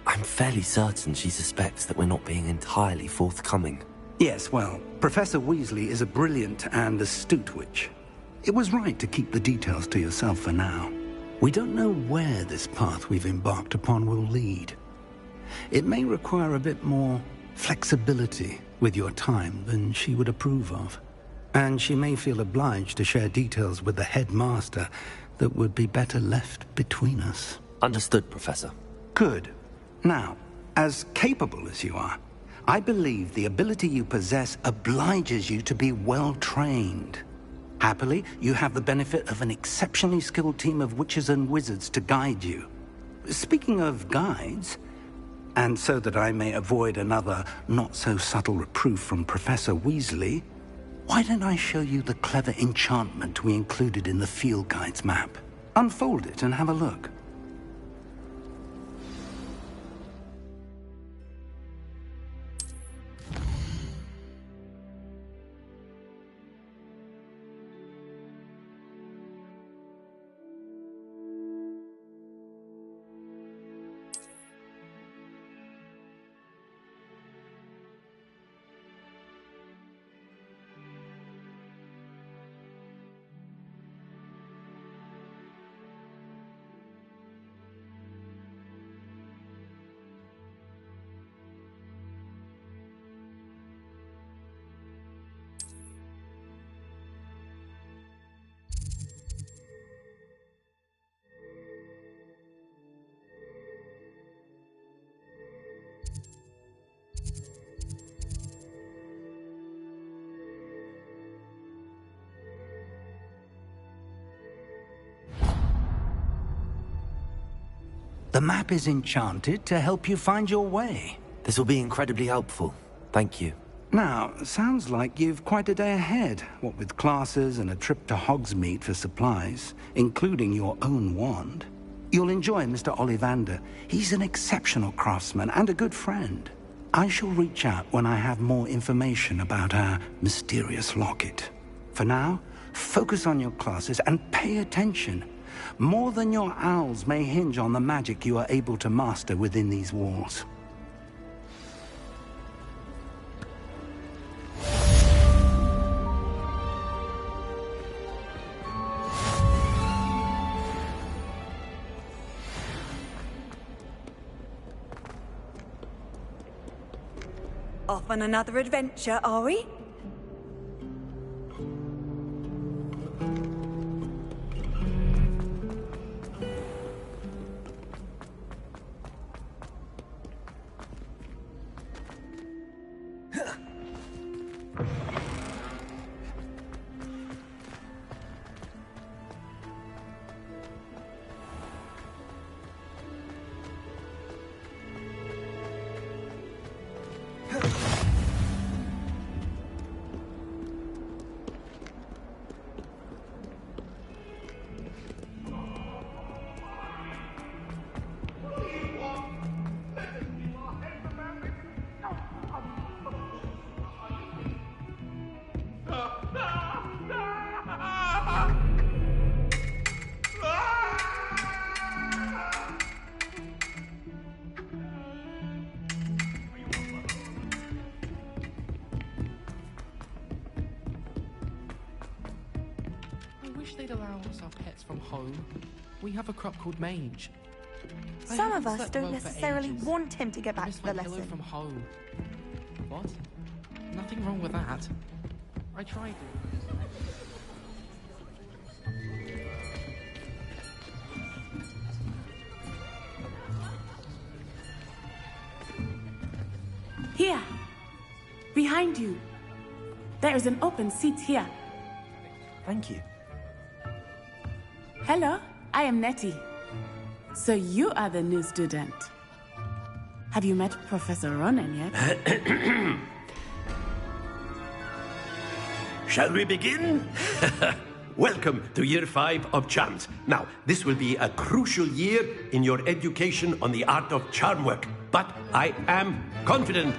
I'm fairly certain she suspects that we're not being entirely forthcoming. Yes, well, Professor Weasley is a brilliant and astute witch. It was right to keep the details to yourself for now. We don't know where this path we've embarked upon will lead. It may require a bit more flexibility with your time than she would approve of. And she may feel obliged to share details with the headmaster that would be better left between us. Understood, Professor. Good. Now, as capable as you are, I believe the ability you possess obliges you to be well-trained. Happily, you have the benefit of an exceptionally skilled team of witches and wizards to guide you. Speaking of guides, and so that I may avoid another not-so-subtle reproof from Professor Weasley, why don't I show you the clever enchantment we included in the field guide's map? Unfold it and have a look. The map is enchanted to help you find your way. This will be incredibly helpful. Thank you. Now, sounds like you've quite a day ahead, what with classes and a trip to Hogsmeade for supplies, including your own wand. You'll enjoy Mr. Ollivander. He's an exceptional craftsman and a good friend. I shall reach out when I have more information about our mysterious locket. For now, focus on your classes and pay attention. More than your owls may hinge on the magic you are able to master within these walls. Off on another adventure, are we? us our pets from home. We have a crop called Mange. Some of us don't necessarily want him to get back to the Hello lesson. from home. What? Nothing wrong with that. I tried it. Here. Behind you. There is an open seat here. Thank you. Hello, I am Nettie. So you are the new student. Have you met Professor Ronan yet? Shall we begin? Welcome to Year 5 of Charms. Now, this will be a crucial year in your education on the art of charm work. But I am confident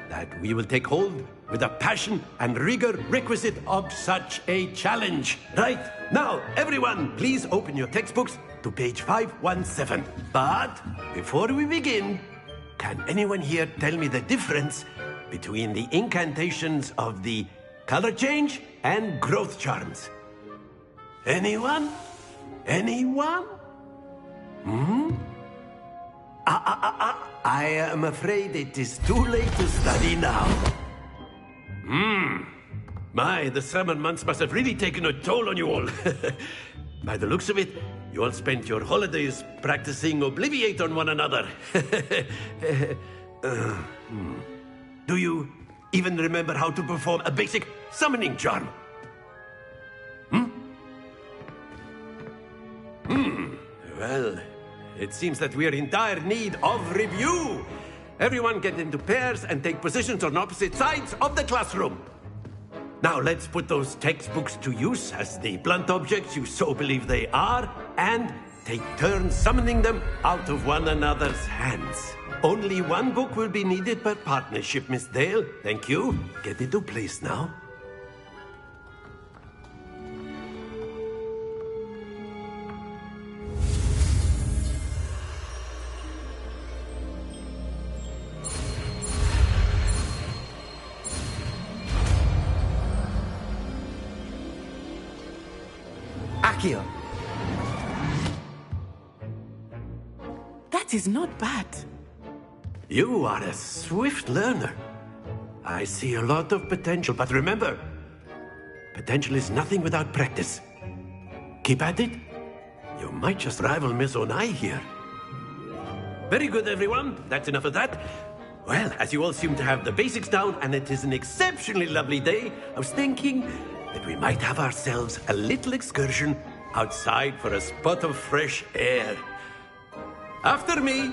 that we will take hold with the passion and rigor requisite of such a challenge. Right, now, everyone, please open your textbooks to page 517. But before we begin, can anyone here tell me the difference between the incantations of the color change and growth charms? Anyone? Anyone? I am afraid it is too late to study now. My, the summer months must have really taken a toll on you all. By the looks of it, you all spent your holidays practicing Obliviate on one another. Do you even remember how to perform a basic summoning charm? Well, it seems that we are in dire need of review. Everyone get into pairs and take positions on opposite sides of the classroom. Now let's put those textbooks to use as the blunt objects you so believe they are, and take turns summoning them out of one another's hands. Only one book will be needed per partnership, Miss Dale. Thank you. Get into place now. Accio. That is not bad. You are a swift learner. I see a lot of potential, but remember, potential is nothing without practice. Keep at it. You might just rival Miss Onai here. Very good, everyone. That's enough of that. Well, as you all seem to have the basics down, and it is an exceptionally lovely day, I was thinking that we might have ourselves a little excursion outside for a spot of fresh air. After me.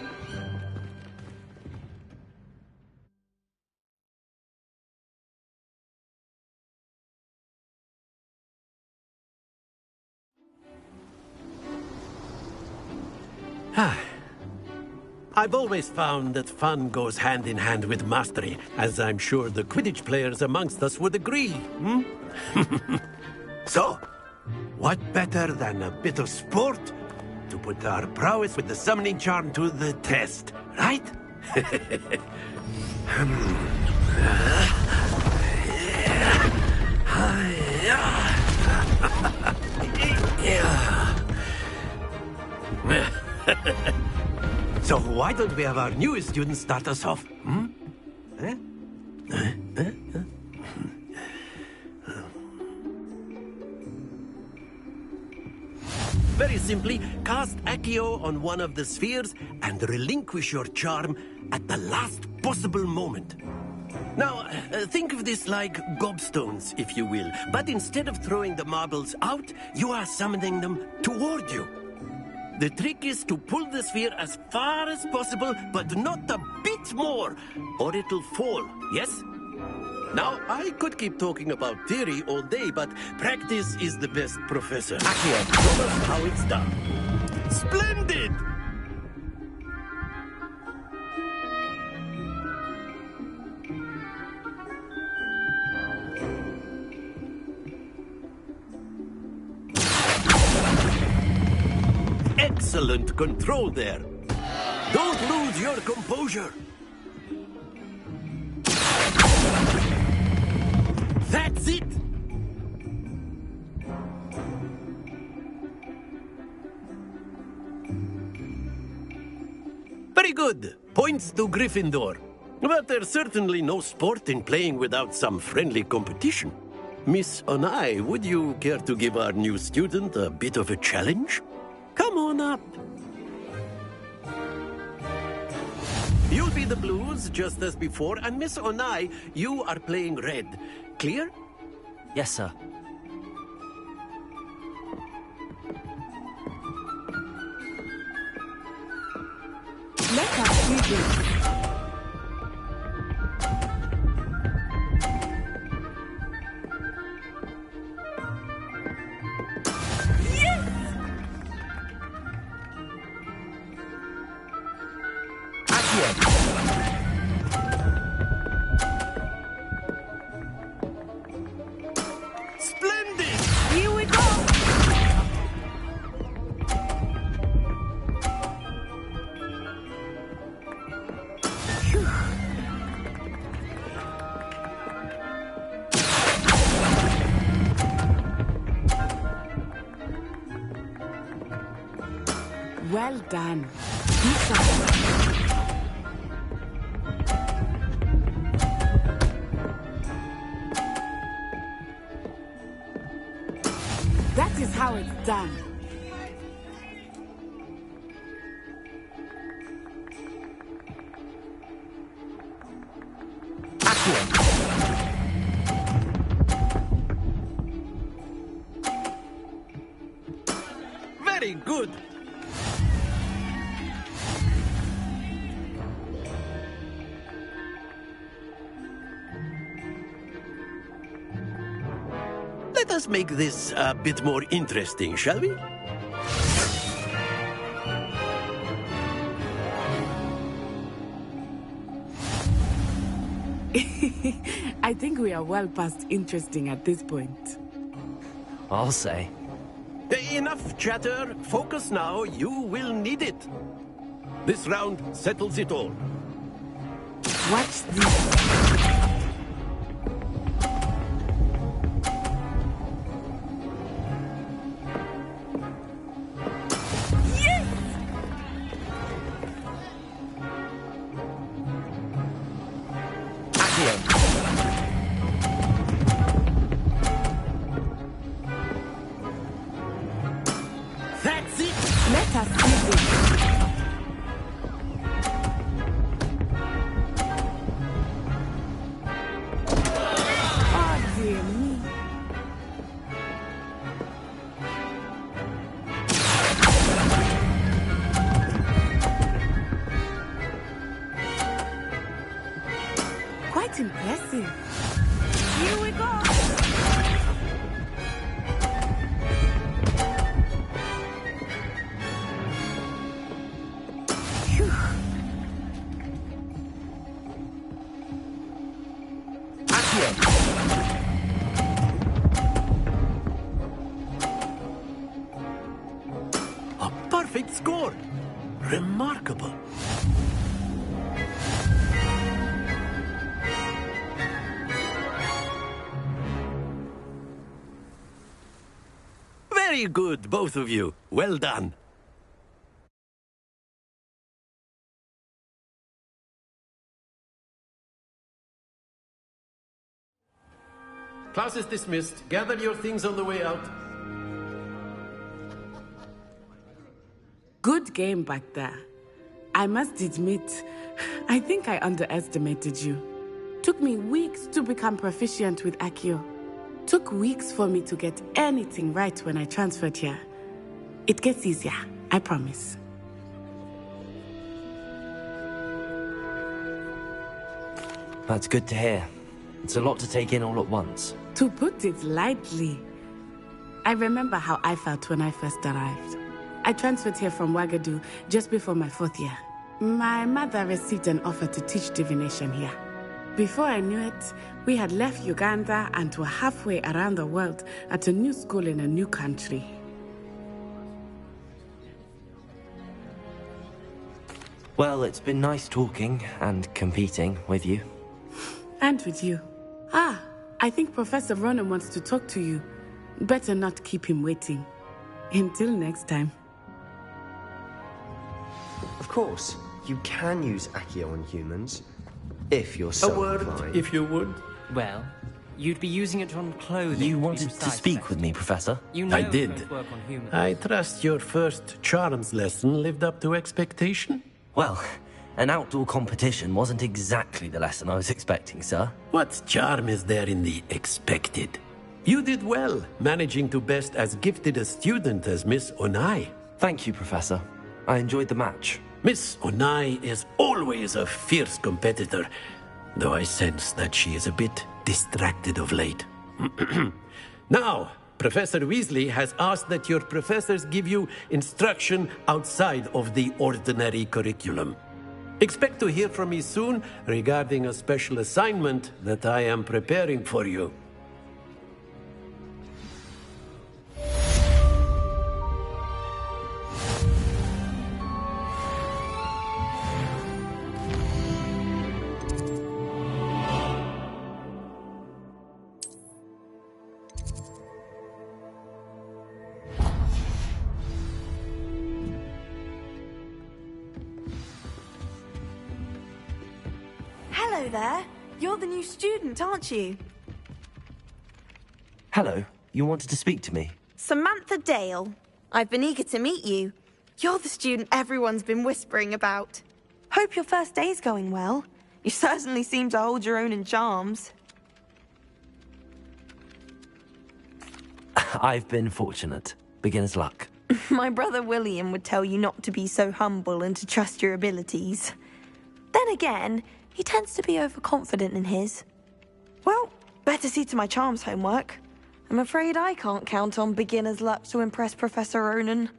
I've always found that fun goes hand in hand with mastery, as I'm sure the Quidditch players amongst us would agree. So, what better than a bit of sport to put our prowess with the summoning charm to the test, right? So why don't we have our newest student start us off? Very simply, cast Accio on one of the spheres and relinquish your charm at the last possible moment. Now, think of this like gobstones, if you will. But instead of throwing the marbles out, you are summoning them toward you. The trick is to pull the sphere as far as possible, but not a bit more, or it'll fall, yes? Now, I could keep talking about theory all day, but practice is the best professor. Accio, show us how it's done. Splendid! Excellent control there. Don't lose your composure. That's it. Very good. Points to Gryffindor. But there's certainly no sport in playing without some friendly competition. Miss Onai, would you care to give our new student a bit of a challenge? Come on up. You'll be the blues, just as before, and Miss Onai, you are playing red. Clear? Yes, sir. Let us begin. Splendid! Here we go! Well done. That is how it's done. Very good. Let us make this a bit more interesting, shall we? I think we are well past interesting at this point. I'll say. Enough chatter. Focus now. You will need it. This round settles it all. Watch this. That's it. Let us see this. Oh, dear me. Quite impressive. Here we go. A perfect score. Remarkable. Very good, both of you. Well done. Class is dismissed. Gather your things on the way out. Good game back there. I must admit, I think I underestimated you. Took me weeks to become proficient with Accio. Took weeks for me to get anything right when I transferred here. It gets easier, I promise. That's good to hear. It's a lot to take in all at once. To put it lightly, I remember how I felt when I first arrived. I transferred here from Wagadu just before my 4th year. My mother received an offer to teach divination here. Before I knew it, we had left Uganda and were halfway around the world at a new school in a new country. Well, it's been nice talking and competing with you. And with you. Ah, I think Professor Ronan wants to talk to you. Better not keep him waiting. Until next time. Of course. You can use Accio on humans, if you're so A word, inclined. if you would. Well, you'd be using it on clothing. You to be wanted to precise, speak with me, Professor? You know I it did. won't work on humans. I trust your first charms lesson lived up to expectation? Well, an outdoor competition wasn't exactly the lesson I was expecting, sir. What charm is there in the expected? You did well, managing to best as gifted a student as Miss Onai. Thank you, Professor. I enjoyed the match. Miss Onai is always a fierce competitor, though I sense that she is a bit distracted of late. Now, Professor Weasley has asked that your professors give you instruction outside of the ordinary curriculum. Expect to hear from me soon regarding a special assignment that I am preparing for you. Hello there. You're the new student, aren't you? Hello. You wanted to speak to me? Samantha Dale. I've been eager to meet you. You're the student everyone's been whispering about. Hope your first day's going well. You certainly seem to hold your own in charms. I've been fortunate. Beginner's luck. My brother William would tell you not to be so humble and to trust your abilities. Then again, he tends to be overconfident in his. Well, better see to my charms homework. I'm afraid I can't count on beginner's luck to impress Professor Ronan.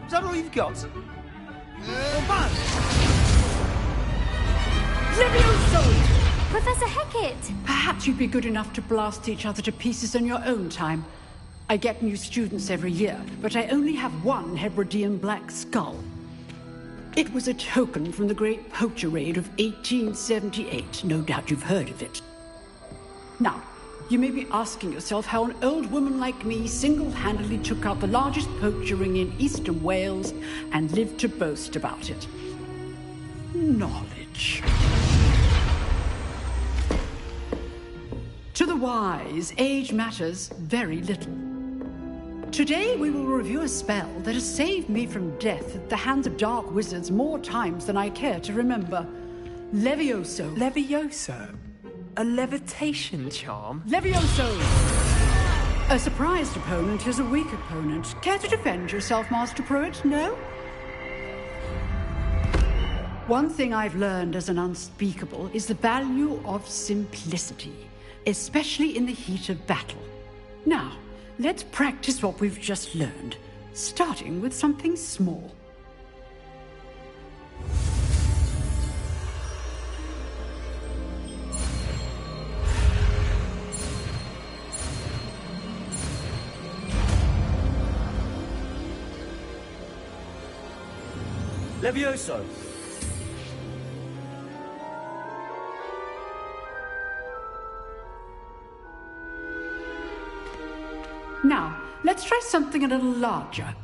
Is that all you've got? Professor Hecat! Perhaps you'd be good enough to blast each other to pieces in your own time. I get new students every year, but I only have one Hebridean black skull. It was a token from the Great Poacher Raid of 1878. No doubt you've heard of it. Now, you may be asking yourself how an old woman like me single-handedly took out the largest poacher ring in eastern Wales and lived to boast about it. Knowledge. To the wise, age matters very little. Today we will review a spell that has saved me from death at the hands of dark wizards more times than I care to remember. Levioso. Levioso? A levitation charm? Levioso! A surprised opponent is a weak opponent. Care to defend yourself, Master Pruitt? No? One thing I've learned as an unspeakable is the value of simplicity, especially in the heat of battle. Now, let's practice what we've just learned, starting with something small. Levioso! Now, let's try something a little larger.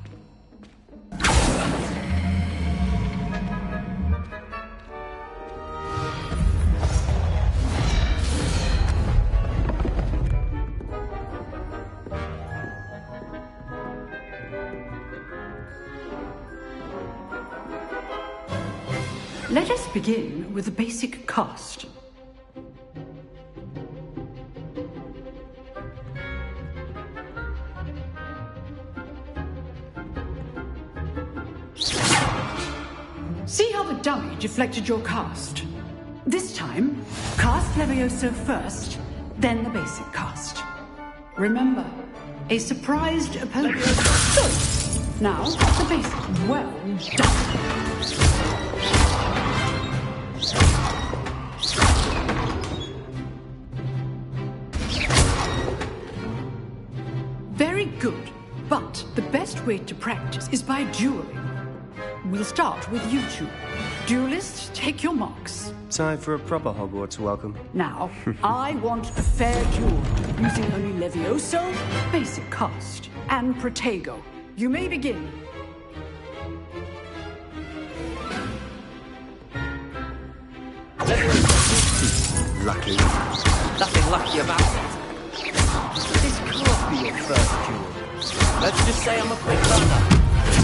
Let us begin with the basic cast. See how the dummy deflected your cast? This time, cast Levioso first, then the basic cast. Remember, a surprised opponent. Good. Now, the basic. Well done. Very good. But the best way to practice is by dueling. We'll start with you two. Duelists, take your marks. Time for a proper Hogwarts welcome. Now, I want a fair duel, using only Levioso, basic cast, and Protego. You may begin. Lucky. Nothing lucky about it. This can't be your first duel. Let's just say I'm a quick learner.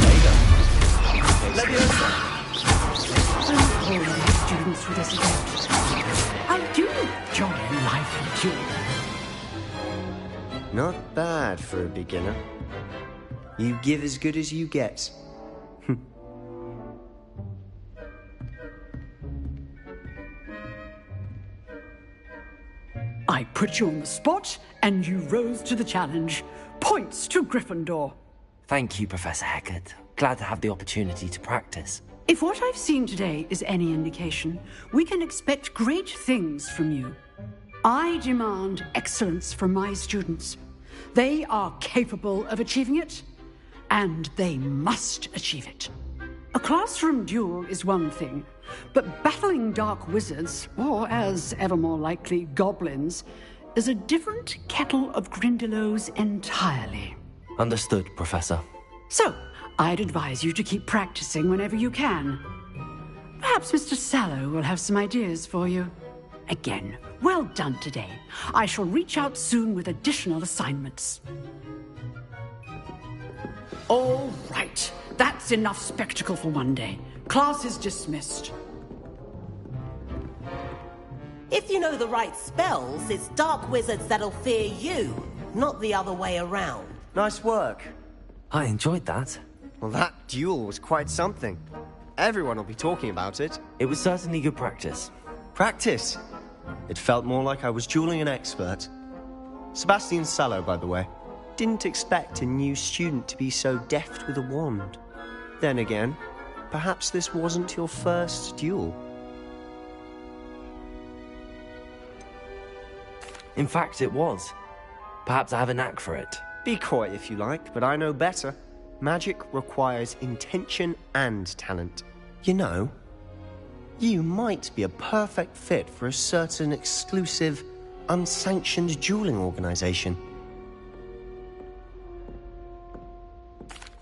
There you go. Leviosa. Don't hold my students with us yet. I do enjoy lively duel. Not bad for a beginner. You give as good as you get. I put you on the spot, and you rose to the challenge. Points to Gryffindor. Thank you, Professor Hecat. Glad to have the opportunity to practice. If what I've seen today is any indication, we can expect great things from you. I demand excellence from my students. They are capable of achieving it, and they must achieve it. A classroom duel is one thing, but battling dark wizards, or as ever more likely, goblins, is a different kettle of Grindylows entirely. Understood, Professor. So, I'd advise you to keep practicing whenever you can. Perhaps Mr. Sallow will have some ideas for you. Again, well done today. I shall reach out soon with additional assignments. All right, that's enough spectacle for one day. Class is dismissed. If you know the right spells, it's dark wizards that'll fear you, not the other way around. Nice work. I enjoyed that. Well, that duel was quite something. Everyone will be talking about it. It was certainly good practice. Practice? It felt more like I was dueling an expert. Sebastian Sallow, by the way. Didn't expect a new student to be so deft with a wand. Then again, perhaps this wasn't your first duel. In fact, it was. Perhaps I have a knack for it. Be coy if you like, but I know better. Magic requires intention and talent. You know, you might be a perfect fit for a certain exclusive, unsanctioned dueling organization.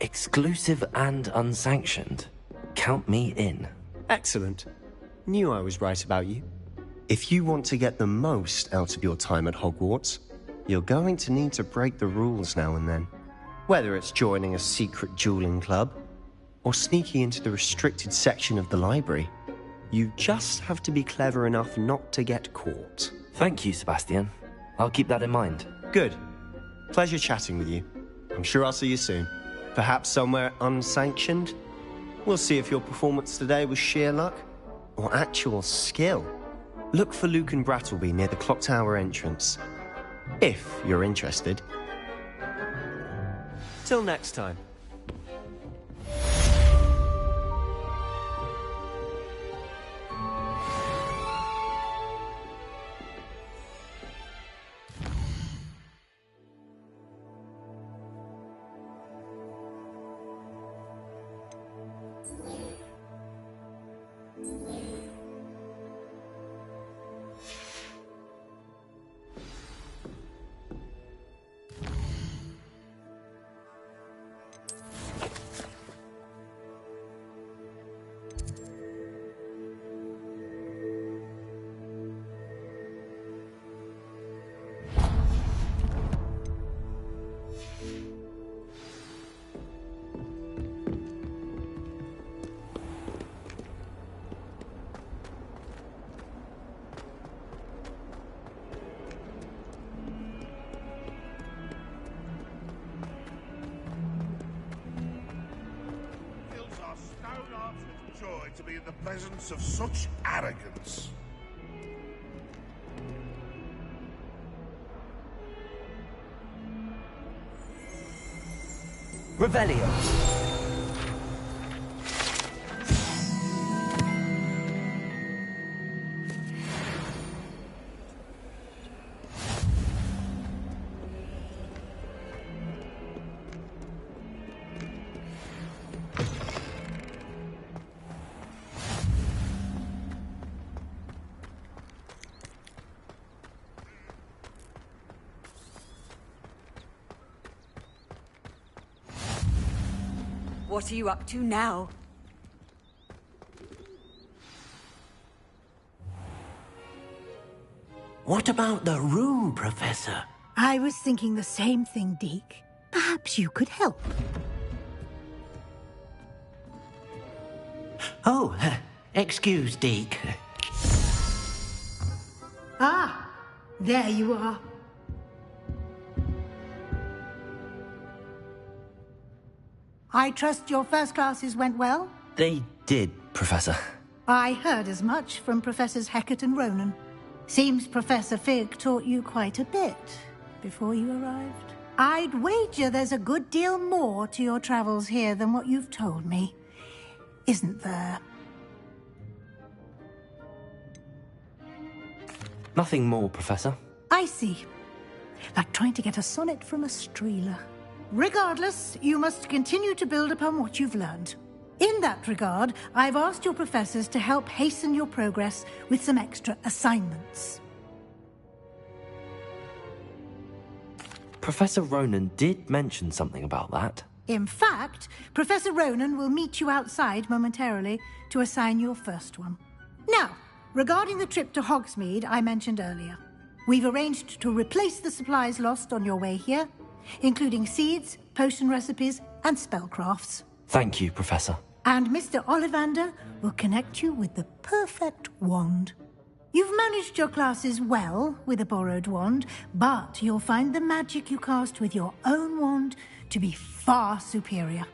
Exclusive and unsanctioned. Count me in. Excellent. Knew I was right about you. If you want to get the most out of your time at Hogwarts, you're going to need to break the rules now and then. Whether it's joining a secret dueling club, or sneaking into the restricted section of the library, you just have to be clever enough not to get caught. Thank you, Sebastian. I'll keep that in mind. Good. Pleasure chatting with you. I'm sure I'll see you soon. Perhaps somewhere unsanctioned? We'll see if your performance today was sheer luck or actual skill. Look for Luke and Brattleby near the clock tower entrance, if you're interested. Till next time. joy to be in the presence of such arrogance. Revelio. What are you up to now? What about the room, Professor? I was thinking the same thing, Deke. Perhaps you could help. Oh, excuse, Deke. Ah, there you are. I trust your first classes went well? They did, Professor. I heard as much from Professors Hecat and Ronan. Seems Professor Fig taught you quite a bit before you arrived. I'd wager there's a good deal more to your travels here than what you've told me. Isn't there? Nothing more, Professor. I see. Like trying to get a sonnet from a streeler. Regardless, you must continue to build upon what you've learned. In that regard, I've asked your professors to help hasten your progress with some extra assignments. Professor Ronan did mention something about that. In fact, Professor Ronan will meet you outside momentarily to assign your first one. Now, regarding the trip to Hogsmeade I mentioned earlier, we've arranged to replace the supplies lost on your way here, including seeds, potion recipes, and spellcrafts. Thank you, Professor. And Mr. Ollivander will connect you with the perfect wand. You've managed your classes well with a borrowed wand, but you'll find the magic you cast with your own wand to be far superior.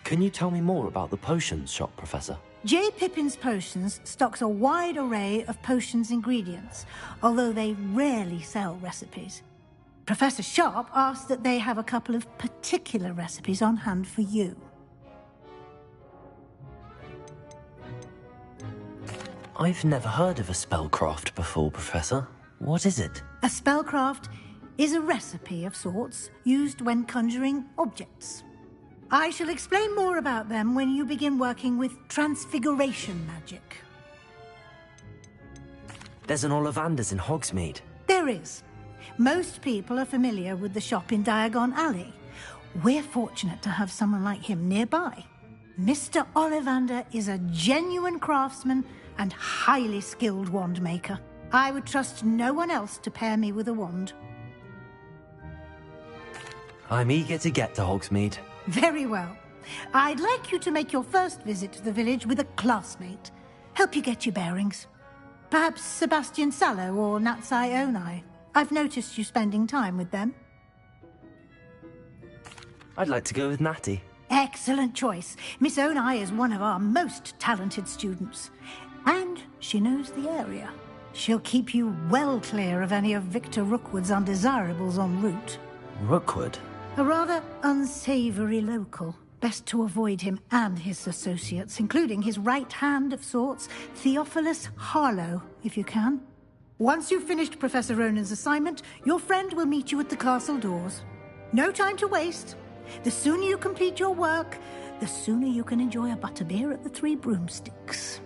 Can you tell me more about the potions shop, Professor? J. Pippin's Potions stocks a wide array of potions ingredients, although they rarely sell recipes. Professor Sharp asked that they have a couple of particular recipes on hand for you. I've never heard of a spellcraft before, Professor. What is it? A spellcraft is a recipe of sorts used when conjuring objects. I shall explain more about them when you begin working with transfiguration magic. There's an Ollivander's in Hogsmeade. There is. Most people are familiar with the shop in Diagon Alley. We're fortunate to have someone like him nearby. Mr. Ollivander is a genuine craftsman and highly skilled wand maker. I would trust no one else to pair me with a wand. I'm eager to get to Hogsmeade. Very well. I'd like you to make your first visit to the village with a classmate. Help you get your bearings. Perhaps Sebastian Sallow or Natsai Onai. I've noticed you spending time with them. I'd like to go with Natty. Excellent choice. Miss Onai is one of our most talented students. And she knows the area. She'll keep you well clear of any of Victor Rookwood's undesirables en route. Rookwood? A rather unsavory local. Best to avoid him and his associates, including his right hand of sorts, Theophilus Harlow, if you can. Once you've finished Professor Ronan's assignment, your friend will meet you at the castle doors. No time to waste. The sooner you complete your work, the sooner you can enjoy a butterbeer at the Three Broomsticks.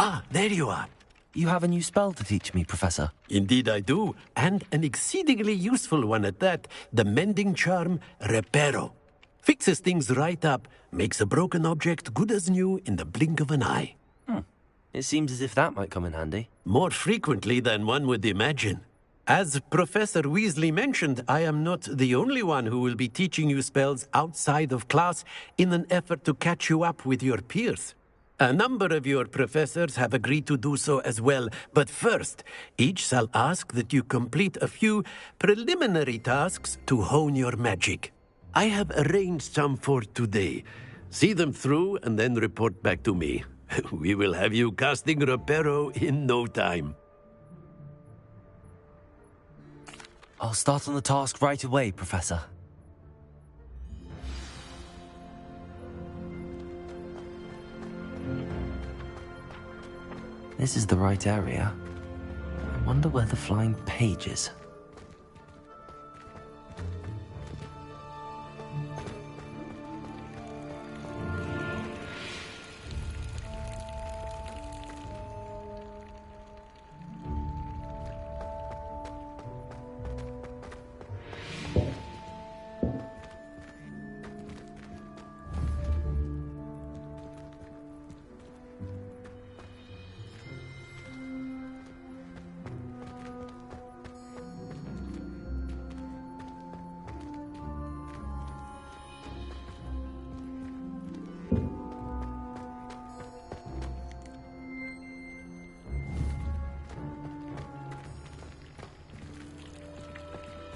Ah, there you are. You have a new spell to teach me, Professor. Indeed I do, and an exceedingly useful one at that. The mending charm, Reparo. Fixes things right up, makes a broken object good as new in the blink of an eye. It seems as if that might come in handy. More frequently than one would imagine. As Professor Weasley mentioned, I am not the only one who will be teaching you spells outside of class in an effort to catch you up with your peers. A number of your professors have agreed to do so as well, but first, each shall ask that you complete a few preliminary tasks to hone your magic. I have arranged some for today. See them through and then report back to me. We will have you casting Reparo in no time. I'll start on the task right away, Professor. This is the right area. I wonder where the flying page is.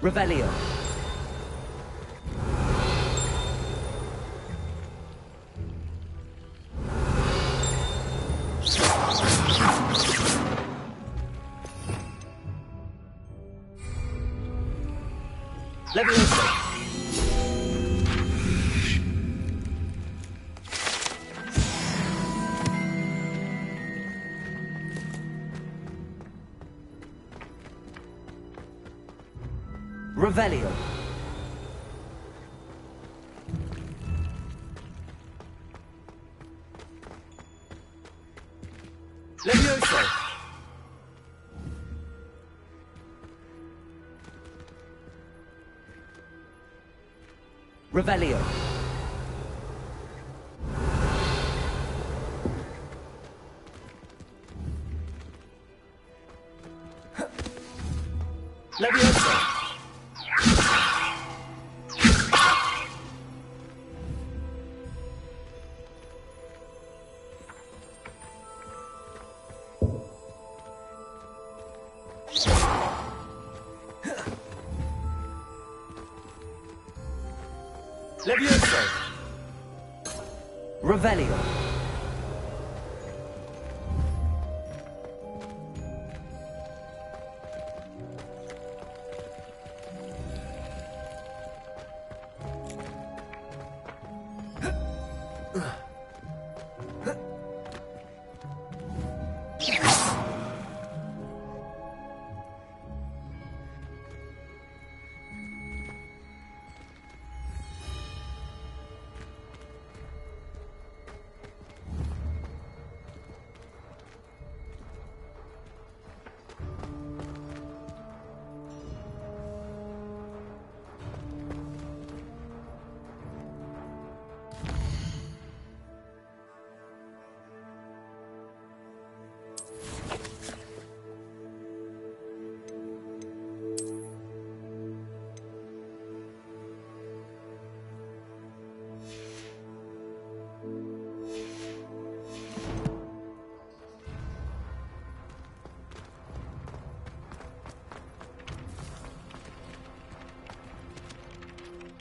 Revelio. Levioso. Revelio. Levioso. Revelio. Levioso. Levioso. Revelio.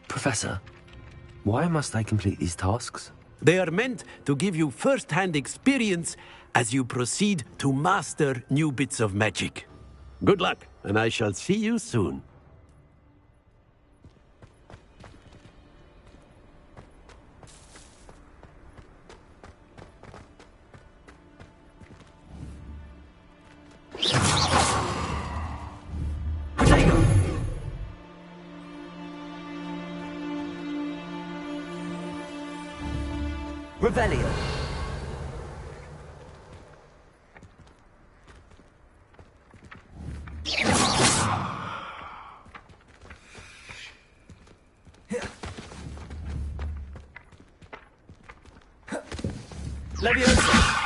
Professor, why must I complete these tasks? They are meant to give you first-hand experience as you proceed to master new bits of magic. Good luck, and I shall see you soon. Revelio. Leviosa!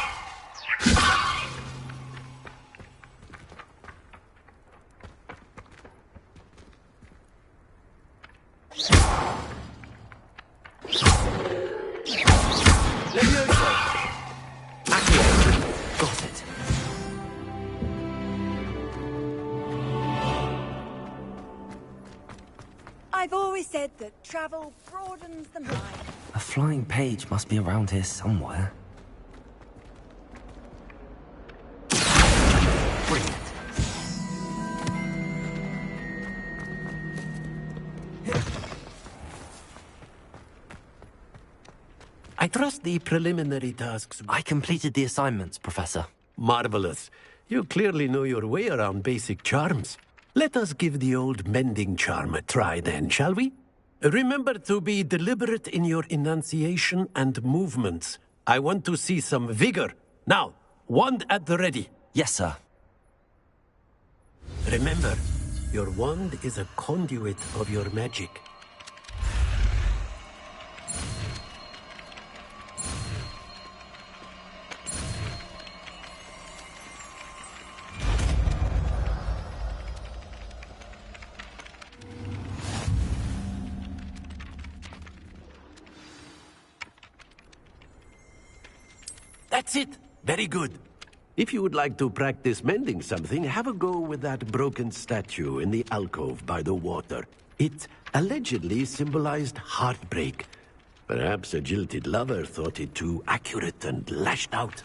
Got it. I've always said that travel broadens the mind. A flying page must be around here somewhere. Brilliant. I trust the preliminary tasks. I completed the assignments, Professor. Marvelous. You clearly know your way around basic charms. Let us give the old mending charm a try then, shall we? Remember to be deliberate in your enunciation and movements. I want to see some vigor. Now, wand at the ready. Yes, sir. Remember, your wand is a conduit of your magic. That's it. Very good. If you would like to practice mending something, have a go with that broken statue in the alcove by the water. It allegedly symbolized heartbreak. Perhaps a jilted lover thought it too accurate and lashed out.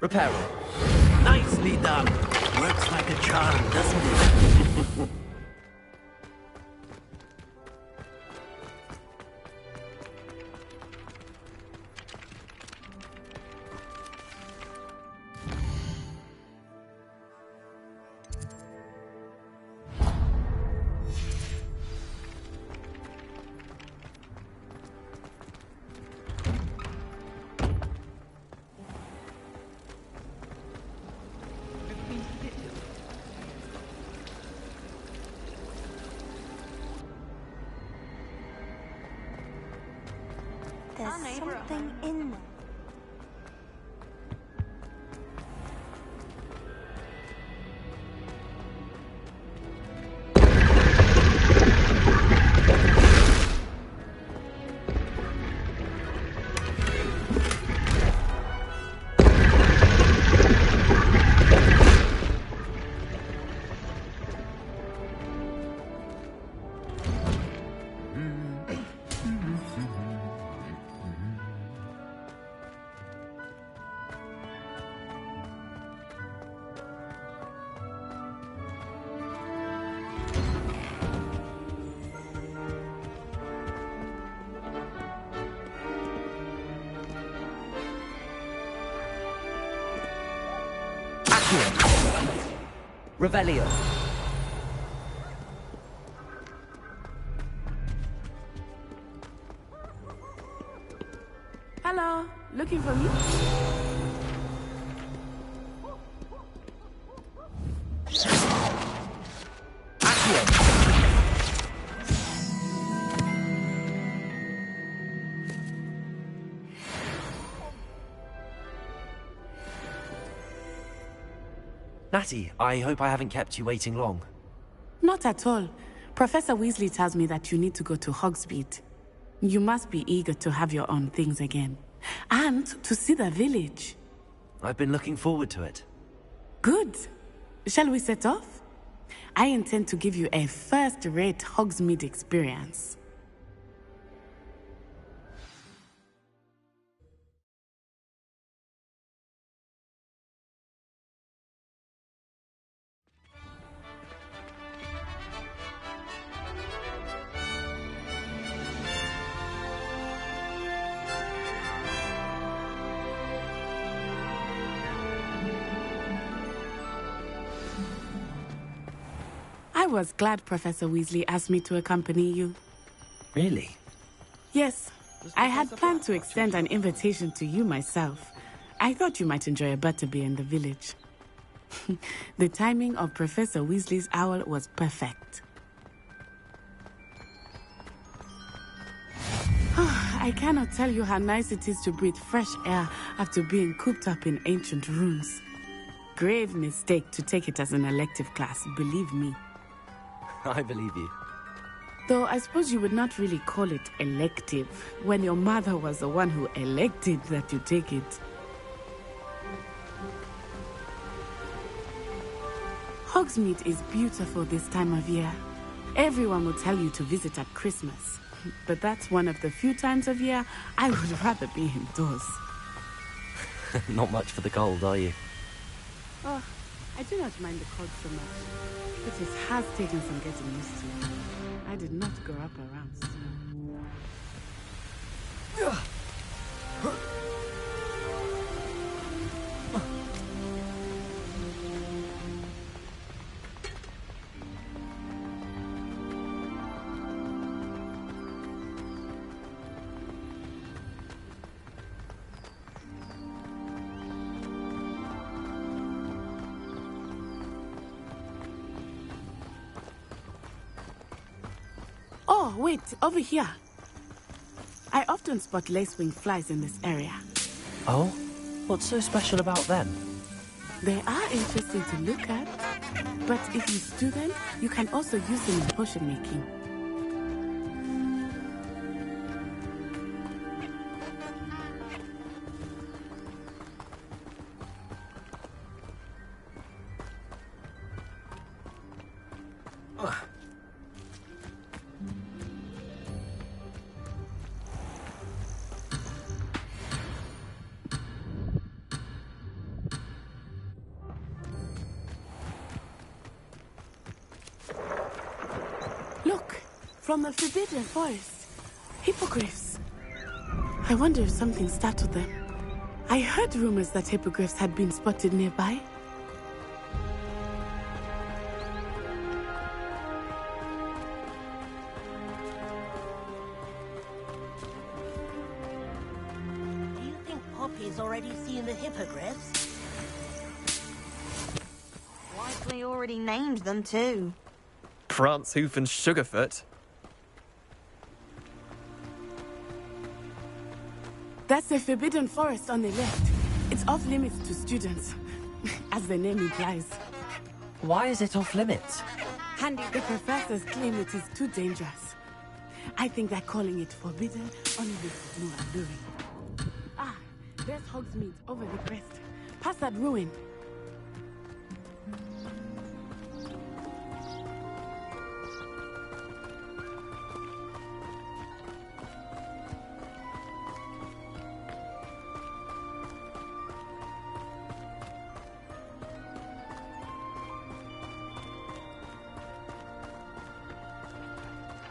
Repairing. Nicely done. Works like a charm, doesn't it? There's something in there. Revelio. Hello, looking for me? Natty, I hope I haven't kept you waiting long. Not at all. Professor Weasley tells me that you need to go to Hogsmeade. You must be eager to have your own things again. And to see the village. I've been looking forward to it. Good. Shall we set off? I intend to give you a first-rate Hogsmeade experience. was glad Professor Weasley asked me to accompany you. Really? Yes, I had planned to extend an invitation to you myself. I thought you might enjoy a butterbeer in the village. The timing of Professor Weasley's owl was perfect. I cannot tell you how nice it is to breathe fresh air after being cooped up in ancient rooms. Grave mistake to take it as an elective class, believe me. I believe you. Though I suppose you would not really call it elective when your mother was the one who elected that you take it. Hogsmeade is beautiful this time of year. Everyone will tell you to visit at Christmas. But that's one of the few times of year I would rather be indoors. Not much for the cold, are you? Oh, I do not mind the cold so much. But it has taken some getting used to. I did not grow up around snow. Oh, wait, over here. I often spot lacewing flies in this area. Oh? What's so special about them? They are interesting to look at, but if you stew them, you can also use them in potion making. Look, from the Forbidden Forest. Hippogriffs. I wonder if something startled them. I heard rumors that hippogriffs had been spotted nearby. Do you think Poppy's already seen the hippogriffs? Likely already named them too. Prance, Hoof, and Sugarfoot. That's the Forbidden Forest on the left. It's off limits to students, as the name implies. Why is it off limits? Handy. The professors claim it is too dangerous. I think that calling it forbidden only makes it more alluring. Ah, there's Hogsmeade over the crest. Past that ruin.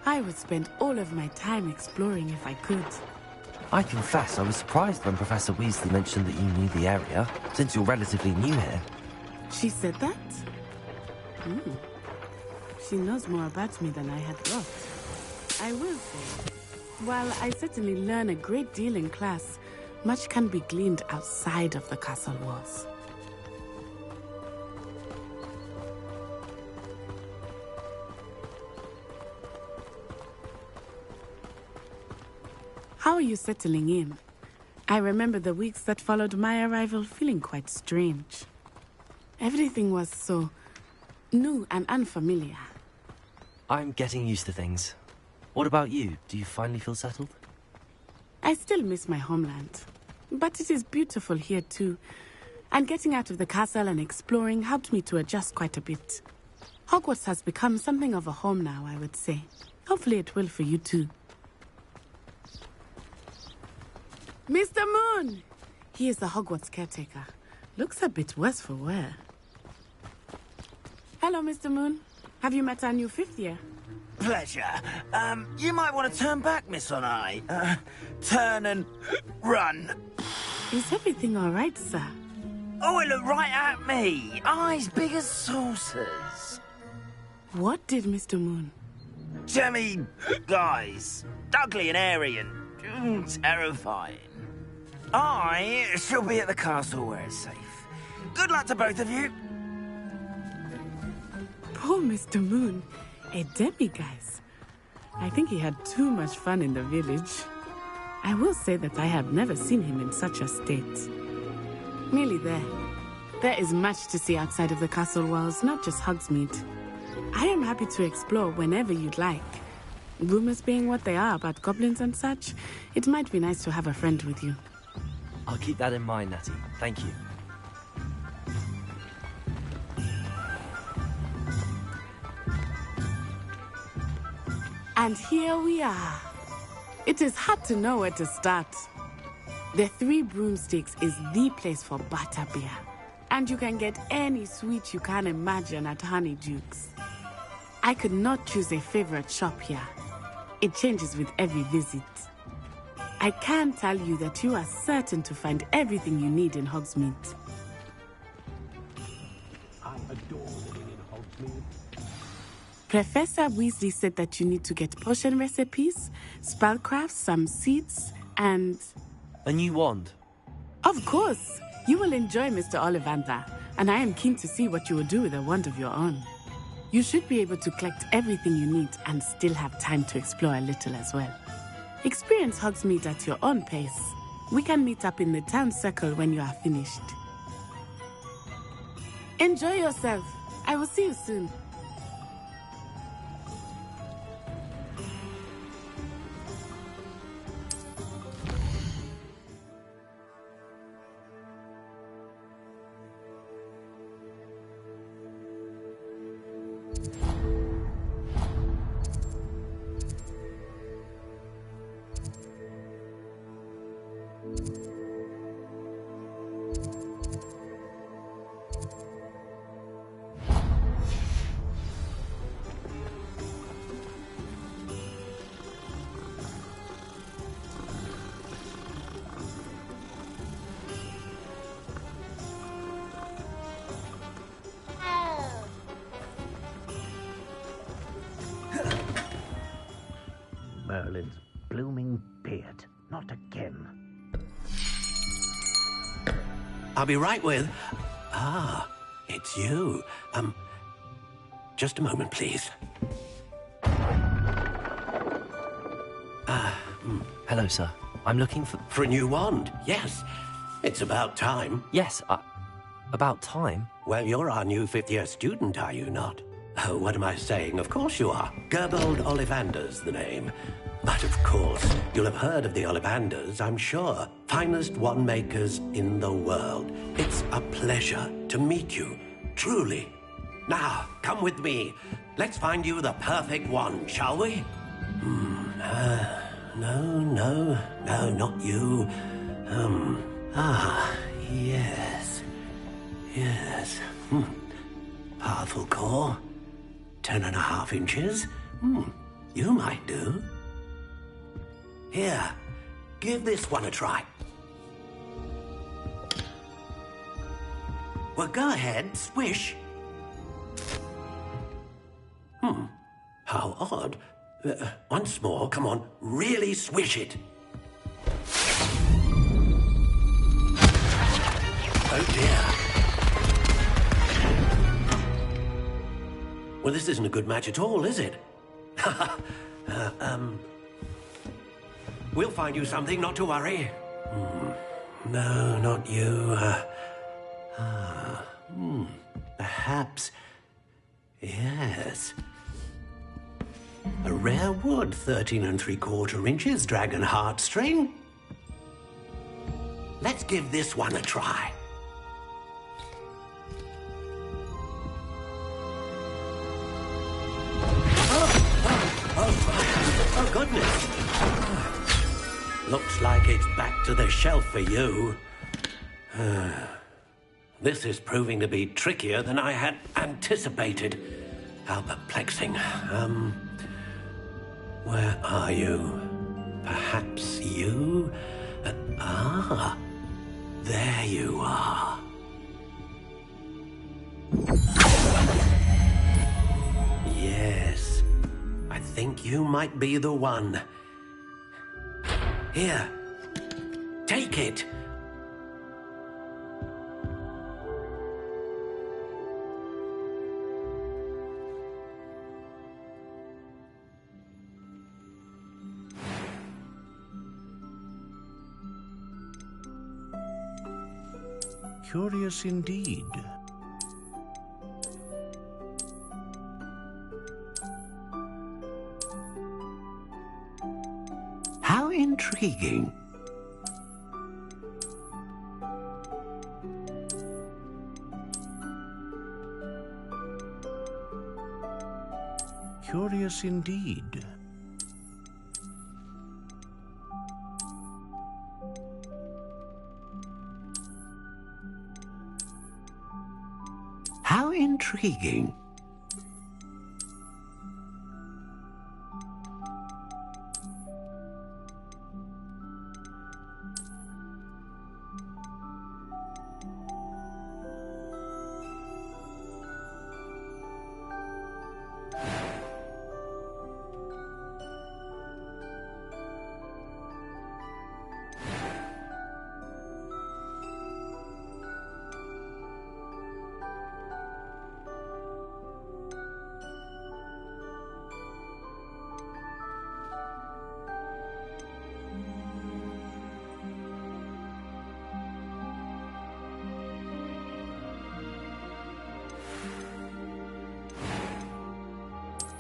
I would spend all of my time exploring if I could. I confess I was surprised when Professor Weasley mentioned that you knew the area, since you're relatively new here. She said that? She knows more about me than I had thought. I will say, while I certainly learn a great deal in class, much can be gleaned outside of the castle walls. How are you settling in? I remember the weeks that followed my arrival feeling quite strange. Everything was so new and unfamiliar. I'm getting used to things. What about you? Do you finally feel settled? I still miss my homeland, but it is beautiful here too. And getting out of the castle and exploring helped me to adjust quite a bit. Hogwarts has become something of a home now, I would say. Hopefully it will for you too. Mr. Moon! He is the Hogwarts caretaker. Looks a bit worse for wear. Hello, Mr. Moon. Have you met our new fifth year? Pleasure. You might want to turn back, Miss On-Eye. Turn and run. Is everything all right, sir? Oh, it looked right at me. Eyes big as saucers. What did Mr. Moon? Jemmy, guys, ugly and airy and terrifying. I shall be at the castle where it's safe. Good luck to both of you. Poor Mr. Moon, a demiguise. I think he had too much fun in the village. I will say that I have never seen him in such a state. Nearly there. There is much to see outside of the castle walls, not just Hogsmeade. I am happy to explore whenever you'd like. Rumors being what they are about goblins and such, it might be nice to have a friend with you. I'll keep that in mind, Natty. Thank you. And here we are. It is hard to know where to start. The Three Broomsticks is the place for butterbeer. And you can get any sweet you can imagine at Honeydukes. I could not choose a favorite shop here. It changes with every visit. I can tell you that you are certain to find everything you need in Hogsmeade. I adore living in Hogsmeade. Professor Weasley said that you need to get potion recipes, spellcrafts, some seeds, and... A new wand? Of course! You will enjoy Mr. Ollivander, and I am keen to see what you will do with a wand of your own. You should be able to collect everything you need and still have time to explore a little as well. Experience Hogsmeade at your own pace. We can meet up in the town circle when you are finished. Enjoy yourself. I will see you soon. Merlin's blooming beard. Not again. I'll be right with... Ah, it's you. Just a moment, please. Hello, sir. I'm looking for... For a new wand, yes. It's about time. Yes, about time? Well, you're our new fifth-year student, are you not? Oh, what am I saying? Of course you are. Gerbold Ollivander's the name. But of course, you'll have heard of the Ollivanders, I'm sure. Finest wand makers in the world. It's a pleasure to meet you, truly. Now, come with me. Let's find you the perfect wand, shall we? No, not you. Yes. Powerful core. 10.5 inches. You might do. Here, give this one a try. Well, go ahead, swish. How odd. Once more, come on, really swish it. Oh dear. Well, this isn't a good match at all, is it? We'll find you something, not to worry. No, not you. Perhaps... Yes. A rare wood, 13 3/4 inches, dragon heartstring. Let's give this one a try. Oh, goodness. Looks like it's back to the shelf for you. This is proving to be trickier than I had anticipated. How perplexing. Where are you? Perhaps you? There you are. think you might be the one. Here, take it. Curious indeed. How intriguing. Curious indeed. How intriguing.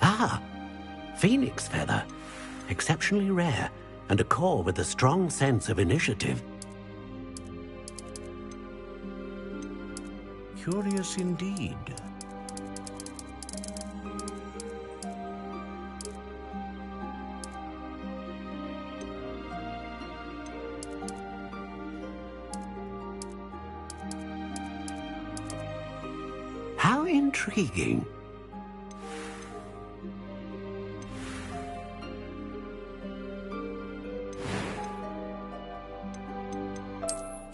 Ah, phoenix feather. Exceptionally rare, and a core with a strong sense of initiative. Curious indeed. How intriguing.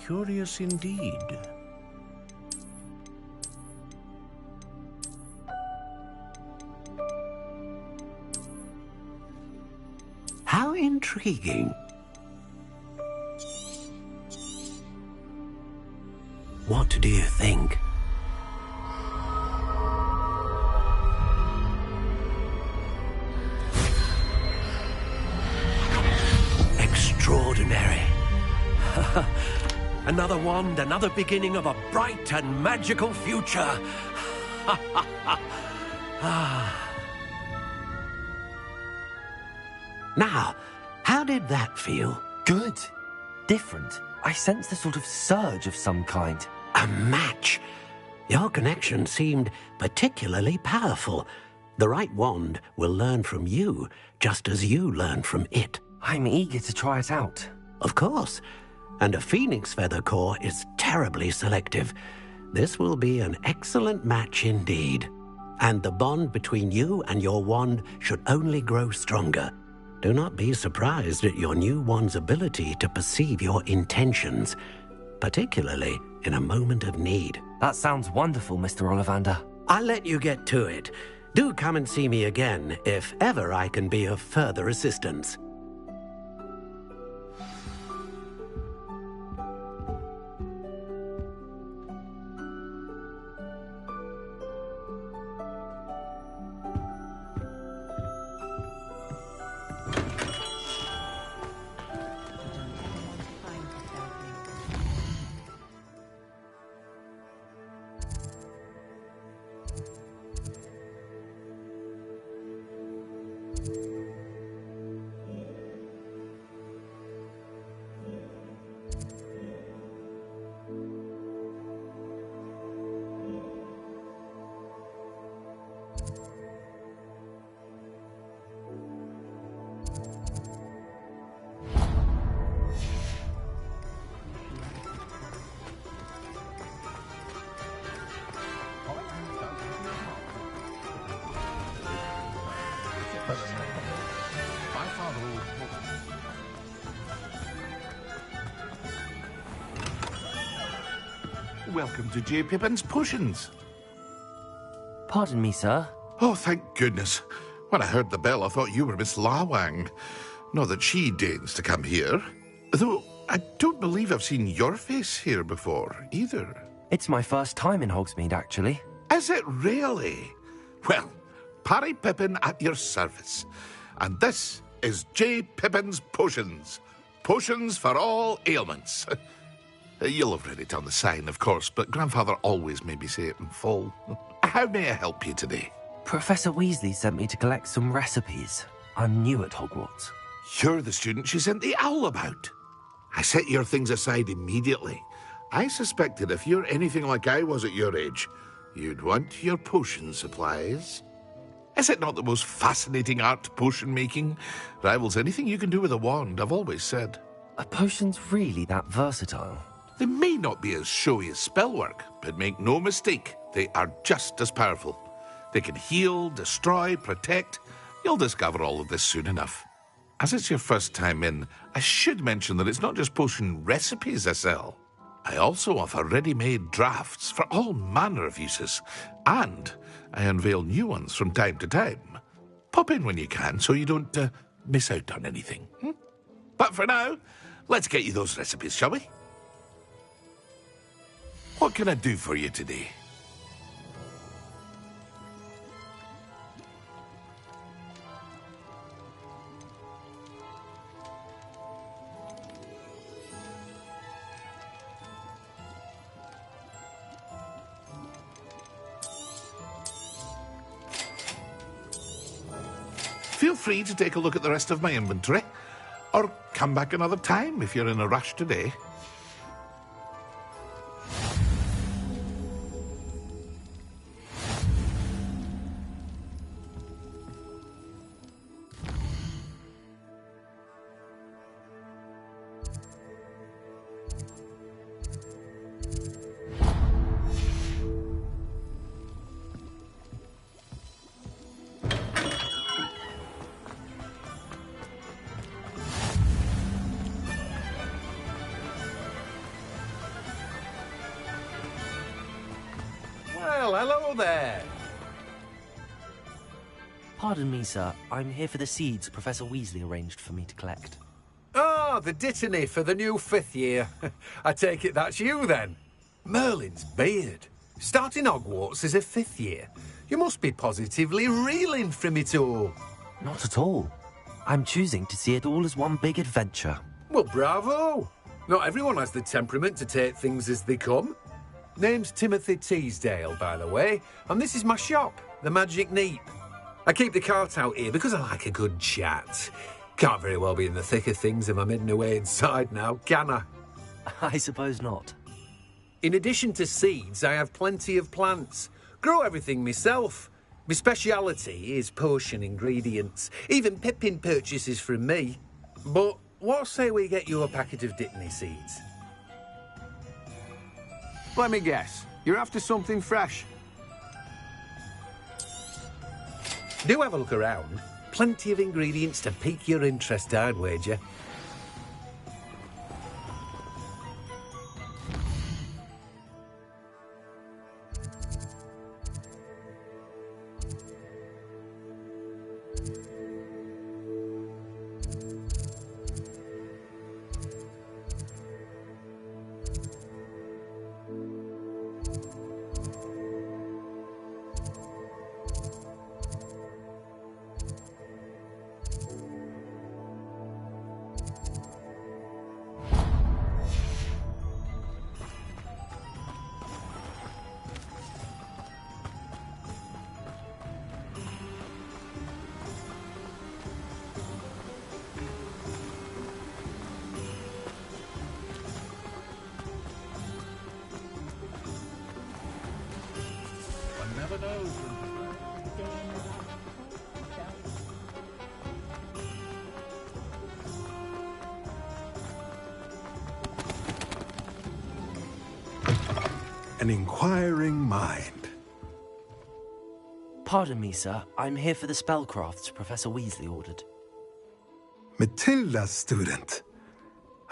Curious indeed. How intriguing. What do you think? Extraordinary. Another wand, another beginning of a bright and magical future. Now, how did that feel? Good. Different. I sensed a sort of surge of some kind. A match. Your connection seemed particularly powerful. The right wand will learn from you, just as you learn from it. I'm eager to try it out. Of course. And a phoenix feather core is terribly selective. This will be an excellent match indeed. And the bond between you and your wand should only grow stronger. Do not be surprised at your new wand's ability to perceive your intentions, particularly in a moment of need. That sounds wonderful, Mr. Ollivander. I'll let you get to it. Do come and see me again if ever I can be of further assistance. Welcome to J. Pippin's Potions. Pardon me, sir. Oh, thank goodness. When I heard the bell, I thought you were Miss Lawang. Not that she deigns to come here. Though I don't believe I've seen your face here before, either. It's my first time in Hogsmeade, actually. Is it really? Well, Parry Pippin at your service. And this is J. Pippin's Potions. Potions for all ailments. You'll have read it on the sign, of course, but Grandfather always made me say it in full. How may I help you today? Professor Weasley sent me to collect some recipes. I'm new at Hogwarts. You're the student she sent the owl about. I set your things aside immediately. I suspected if you're anything like I was at your age, you'd want your potion supplies. Is it not the most fascinating art, potion making? Rivals anything you can do with a wand, I've always said. Are potions really that versatile? They may not be as showy as spellwork, but make no mistake, they are just as powerful. They can heal, destroy, protect. You'll discover all of this soon enough. As it's your first time in, I should mention that it's not just potion recipes I sell. I also offer ready-made drafts for all manner of uses, and I unveil new ones from time to time. Pop in when you can so you don't miss out on anything. But for now, let's get you those recipes, shall we? What can I do for you today? Feel free to take a look at the rest of my inventory, or come back another time if you're in a rush today. Well, hello there. Pardon me, sir. I'm here for the seeds Professor Weasley arranged for me to collect. Oh, the dittany for the new 5th year. I take it that's you, then. Merlin's beard. Starting Hogwarts as a 5th year. You must be positively reeling from it all. Not at all. I'm choosing to see it all as one big adventure. Well, bravo. Not everyone has the temperament to take things as they come. Name's Timothy Teasdale, by the way, and this is my shop, the Magic Neep. I keep the cart out here because I like a good chat. Can't very well be in the thick of things if I'm hidden away inside now, can I? I suppose not. In addition to seeds, I have plenty of plants. Grow everything myself. My speciality is potion ingredients. Even Pippin purchases from me. But what say we get you a packet of Dittany seeds? Let me guess. You're after something fresh. Do have a look around. Plenty of ingredients to pique your interest, I'd wager. An inquiring mind. Pardon me, sir. I'm here for the spellcrafts Professor Weasley ordered. Matilda's student.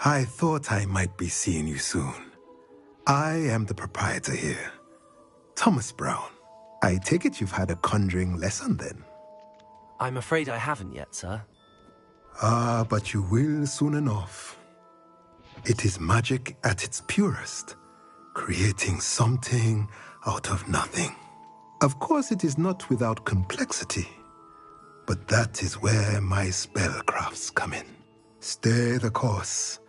I thought I might be seeing you soon. I am the proprietor here, Thomas Brown. I take it you've had a conjuring lesson then? I'm afraid I haven't yet, sir. Ah, but you will soon enough. It is magic at its purest, creating something out of nothing. Of course, it is not without complexity, but that is where my spellcrafts come in. Stay the course,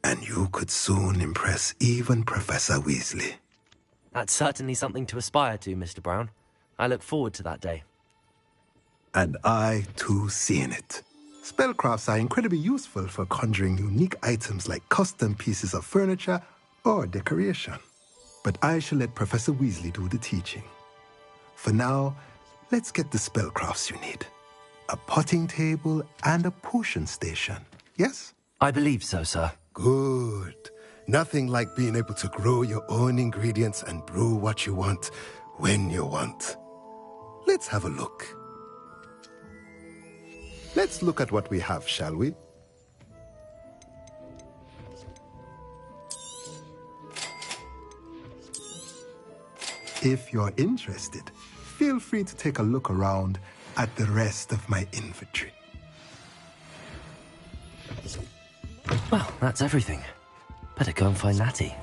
and you could soon impress even Professor Weasley. That's certainly something to aspire to, Mr. Brown. I look forward to that day. And I, too, see in it. Spellcrafts are incredibly useful for conjuring unique items like custom pieces of furniture or decoration. But I shall let Professor Weasley do the teaching. For now, let's get the spellcrafts you need. A potting table and a potion station, yes? I believe so, sir. Good. Nothing like being able to grow your own ingredients and brew what you want when you want. Let's have a look. Let's look at what we have, shall we? If you're interested, feel free to take a look around at the rest of my inventory. Well, that's everything. Better go and find Natty.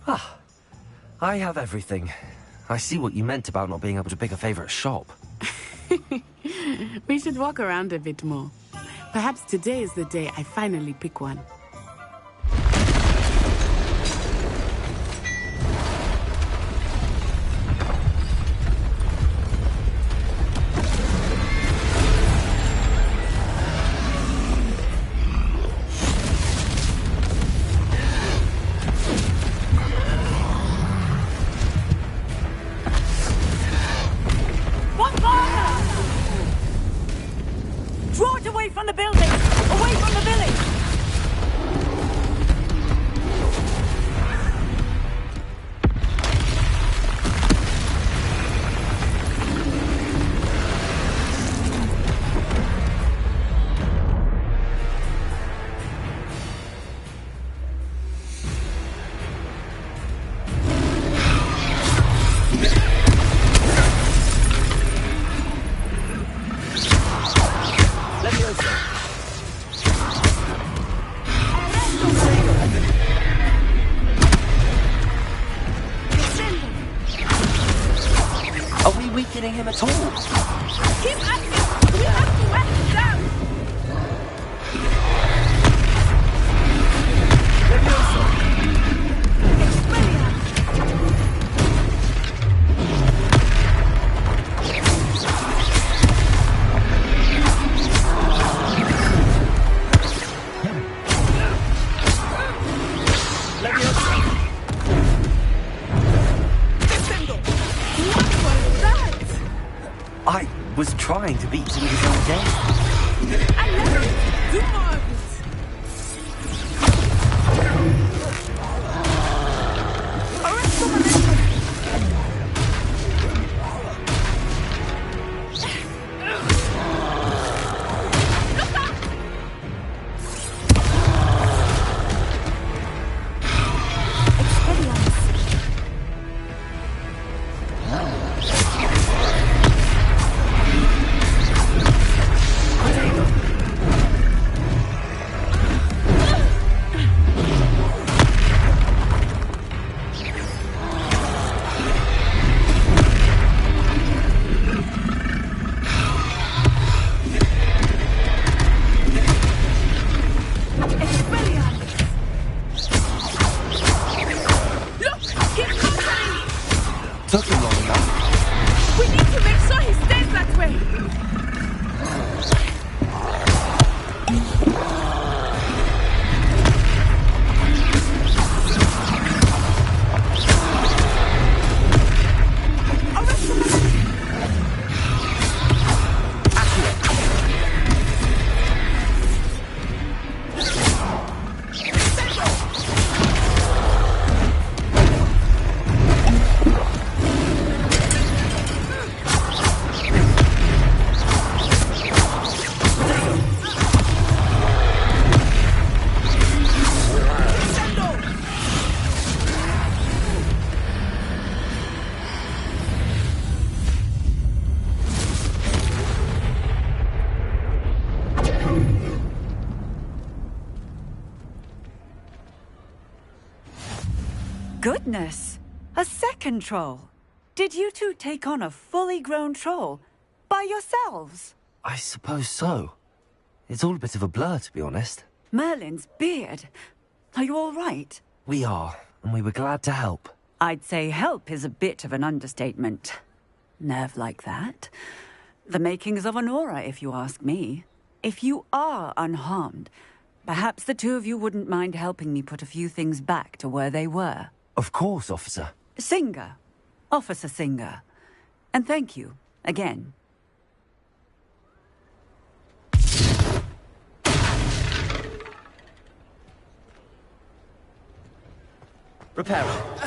Ah, I have everything. I see what you meant about not being able to pick a favorite shop. We should walk around a bit more. Perhaps today is the day I finally pick one. Draw it away from the building! Away from the village! Are we weakening him at all? Keep at him! We have to wear him down! I was trying to beat him with his own game. I never do more of it! Goodness! A second troll! Did you two take on a fully grown troll? By yourselves? I suppose so. It's all a bit of a blur, to be honest. Merlin's beard. Are you all right? We are, and we were glad to help. I'd say help is a bit of an understatement. Nerve like that. The makings of an aura, if you ask me. If you are unharmed, perhaps the two of you wouldn't mind helping me put a few things back to where they were. Of course, officer. Singer. Officer Singer. And thank you, again. Repairer.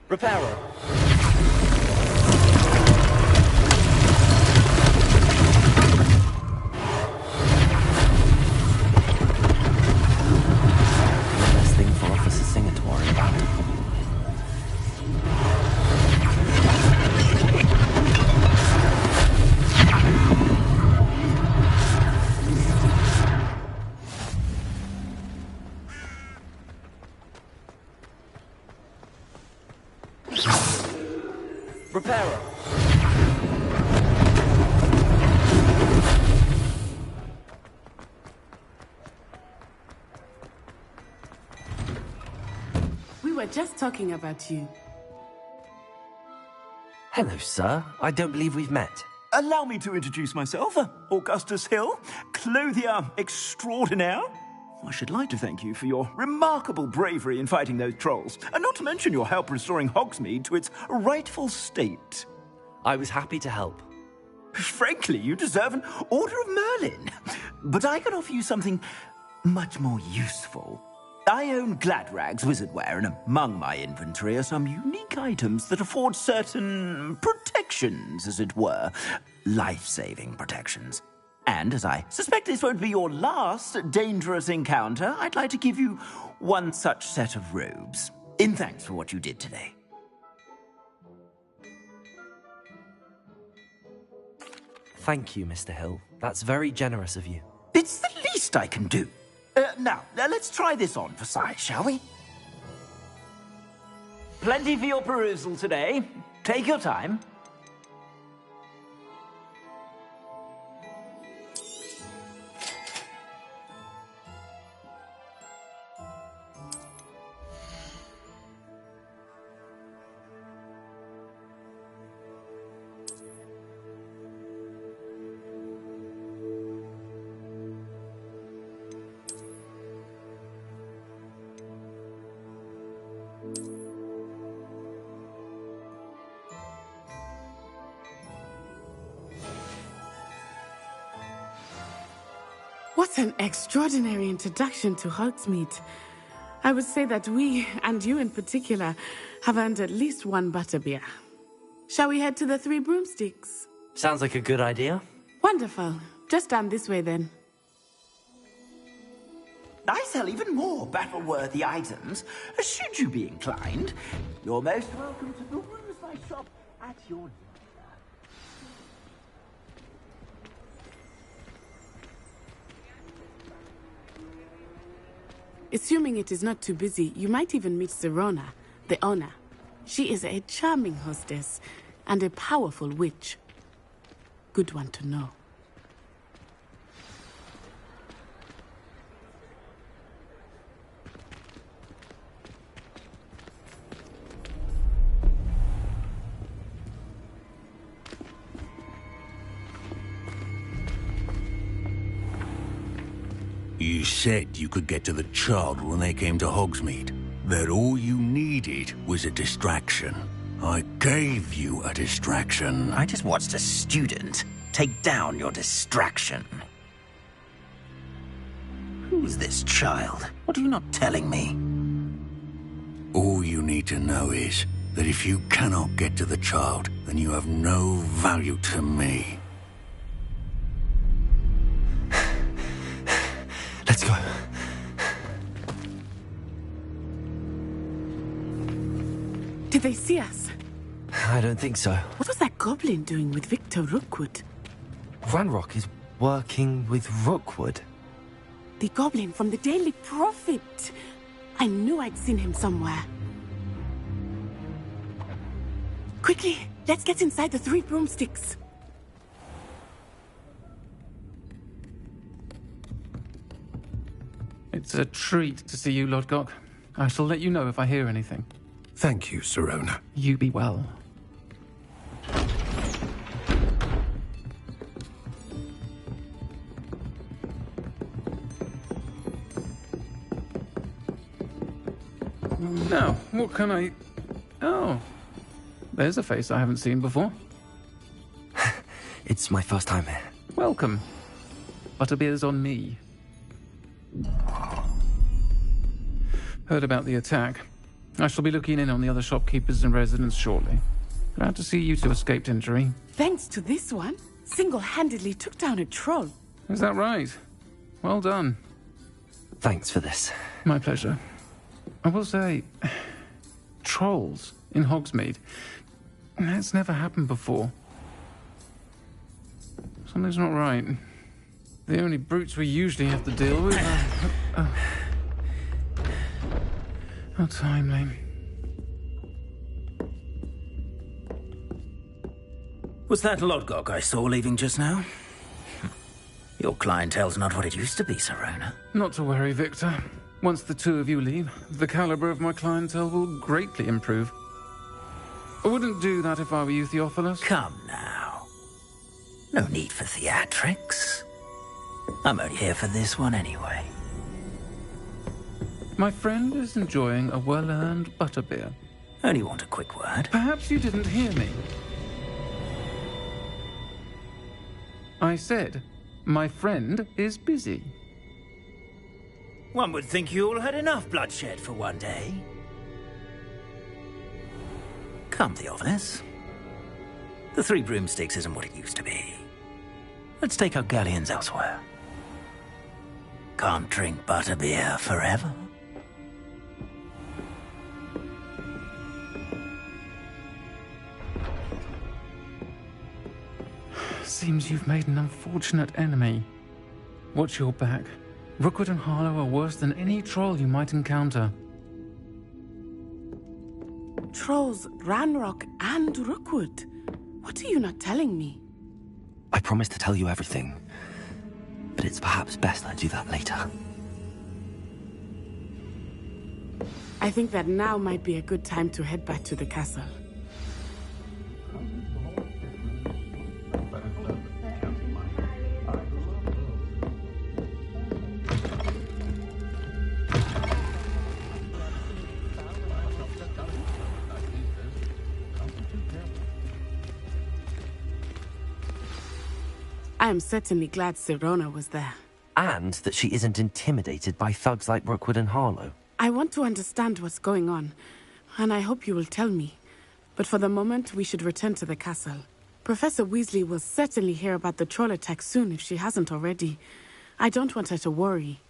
Repairer. One less thing for Officer Singer to worry about. Repairer. We were just talking about you. Hello, sir. I don't believe we've met. Allow me to introduce myself, Augustus Hill, clothier extraordinaire. I should like to thank you for your remarkable bravery in fighting those trolls, and not to mention your help restoring Hogsmeade to its rightful state. I was happy to help. Frankly, you deserve an Order of Merlin. But I can offer you something much more useful. I own Gladrag's wizardware, and among my inventory are some unique items that afford certain protections, as it were. Life-saving protections. And as I suspect this won't be your last dangerous encounter, I'd like to give you one such set of robes, in thanks for what you did today. Thank you, Mr. Hill. That's very generous of you. It's the least I can do. Now, let's try this on for size, shall we? Plenty for your perusal today. Take your time. What an extraordinary introduction to Hogsmeade. I would say that we, and you in particular, have earned at least one butterbeer. Shall we head to the Three Broomsticks? Sounds like a good idea. Wonderful. Just down this way then. I sell even more battle-worthy items, should you be inclined. You're most welcome to peruse my shop at your leisure. Assuming it is not too busy, you might even meet Serona, the owner. She is a charming hostess and a powerful witch. Good one to know. You said you could get to the child when they came to Hogsmeade. That all you needed was a distraction. I gave you a distraction. I just watched a student take down your distraction. Who's this child? What are you not telling me? All you need to know is that if you cannot get to the child, then you have no value to me. Let's go. Did they see us? I don't think so. What was that goblin doing with Victor Rookwood? Ranrock is working with Rookwood. The goblin from the Daily Prophet. I knew I'd seen him somewhere. Quickly, let's get inside the 3 broomsticks. It's a treat to see you, Lodgok. I shall let you know if I hear anything. Thank you, Sirona. You be well. Now, what can I... Oh, there's a face I haven't seen before. It's my first time here. Welcome. Butterbeer's on me. Heard about the attack. I shall be looking in on the other shopkeepers and residents shortly. Glad to see you two escaped injury. Thanks to this one, single-handedly took down a troll. Is that right? Well done. Thanks for this. My pleasure. I will say, trolls in Hogsmeade. That's never happened before. Something's not right. The only brutes we usually have to deal with are... How timely. Was that Lodgok I saw leaving just now? Your clientele's not what it used to be, Sirona. Not to worry, Victor. Once the 2 of you leave, the caliber of my clientele will greatly improve. I wouldn't do that if I were you, Theophilus. Come now. No need for theatrics. I'm only here for this one anyway. My friend is enjoying a well-earned butterbeer. Only want a quick word. Perhaps you didn't hear me. I said, my friend is busy. One would think you all had enough bloodshed for one day. Come, Theophilus. The 3 broomsticks isn't what it used to be. Let's take our galleons elsewhere. Can't drink butterbeer forever. Seems you've made an unfortunate enemy. Watch your back. Rookwood and Harlow are worse than any troll you might encounter. Trolls, Ranrock, and Rookwood. What are you not telling me? I promised to tell you everything, but it's perhaps best I do that later. I think that now might be a good time to head back to the castle. I am certainly glad Sirona was there. And that she isn't intimidated by thugs like Rookwood and Harlow. I want to understand what's going on, and I hope you will tell me. But for the moment, we should return to the castle. Professor Weasley will certainly hear about the troll attack soon if she hasn't already. I don't want her to worry.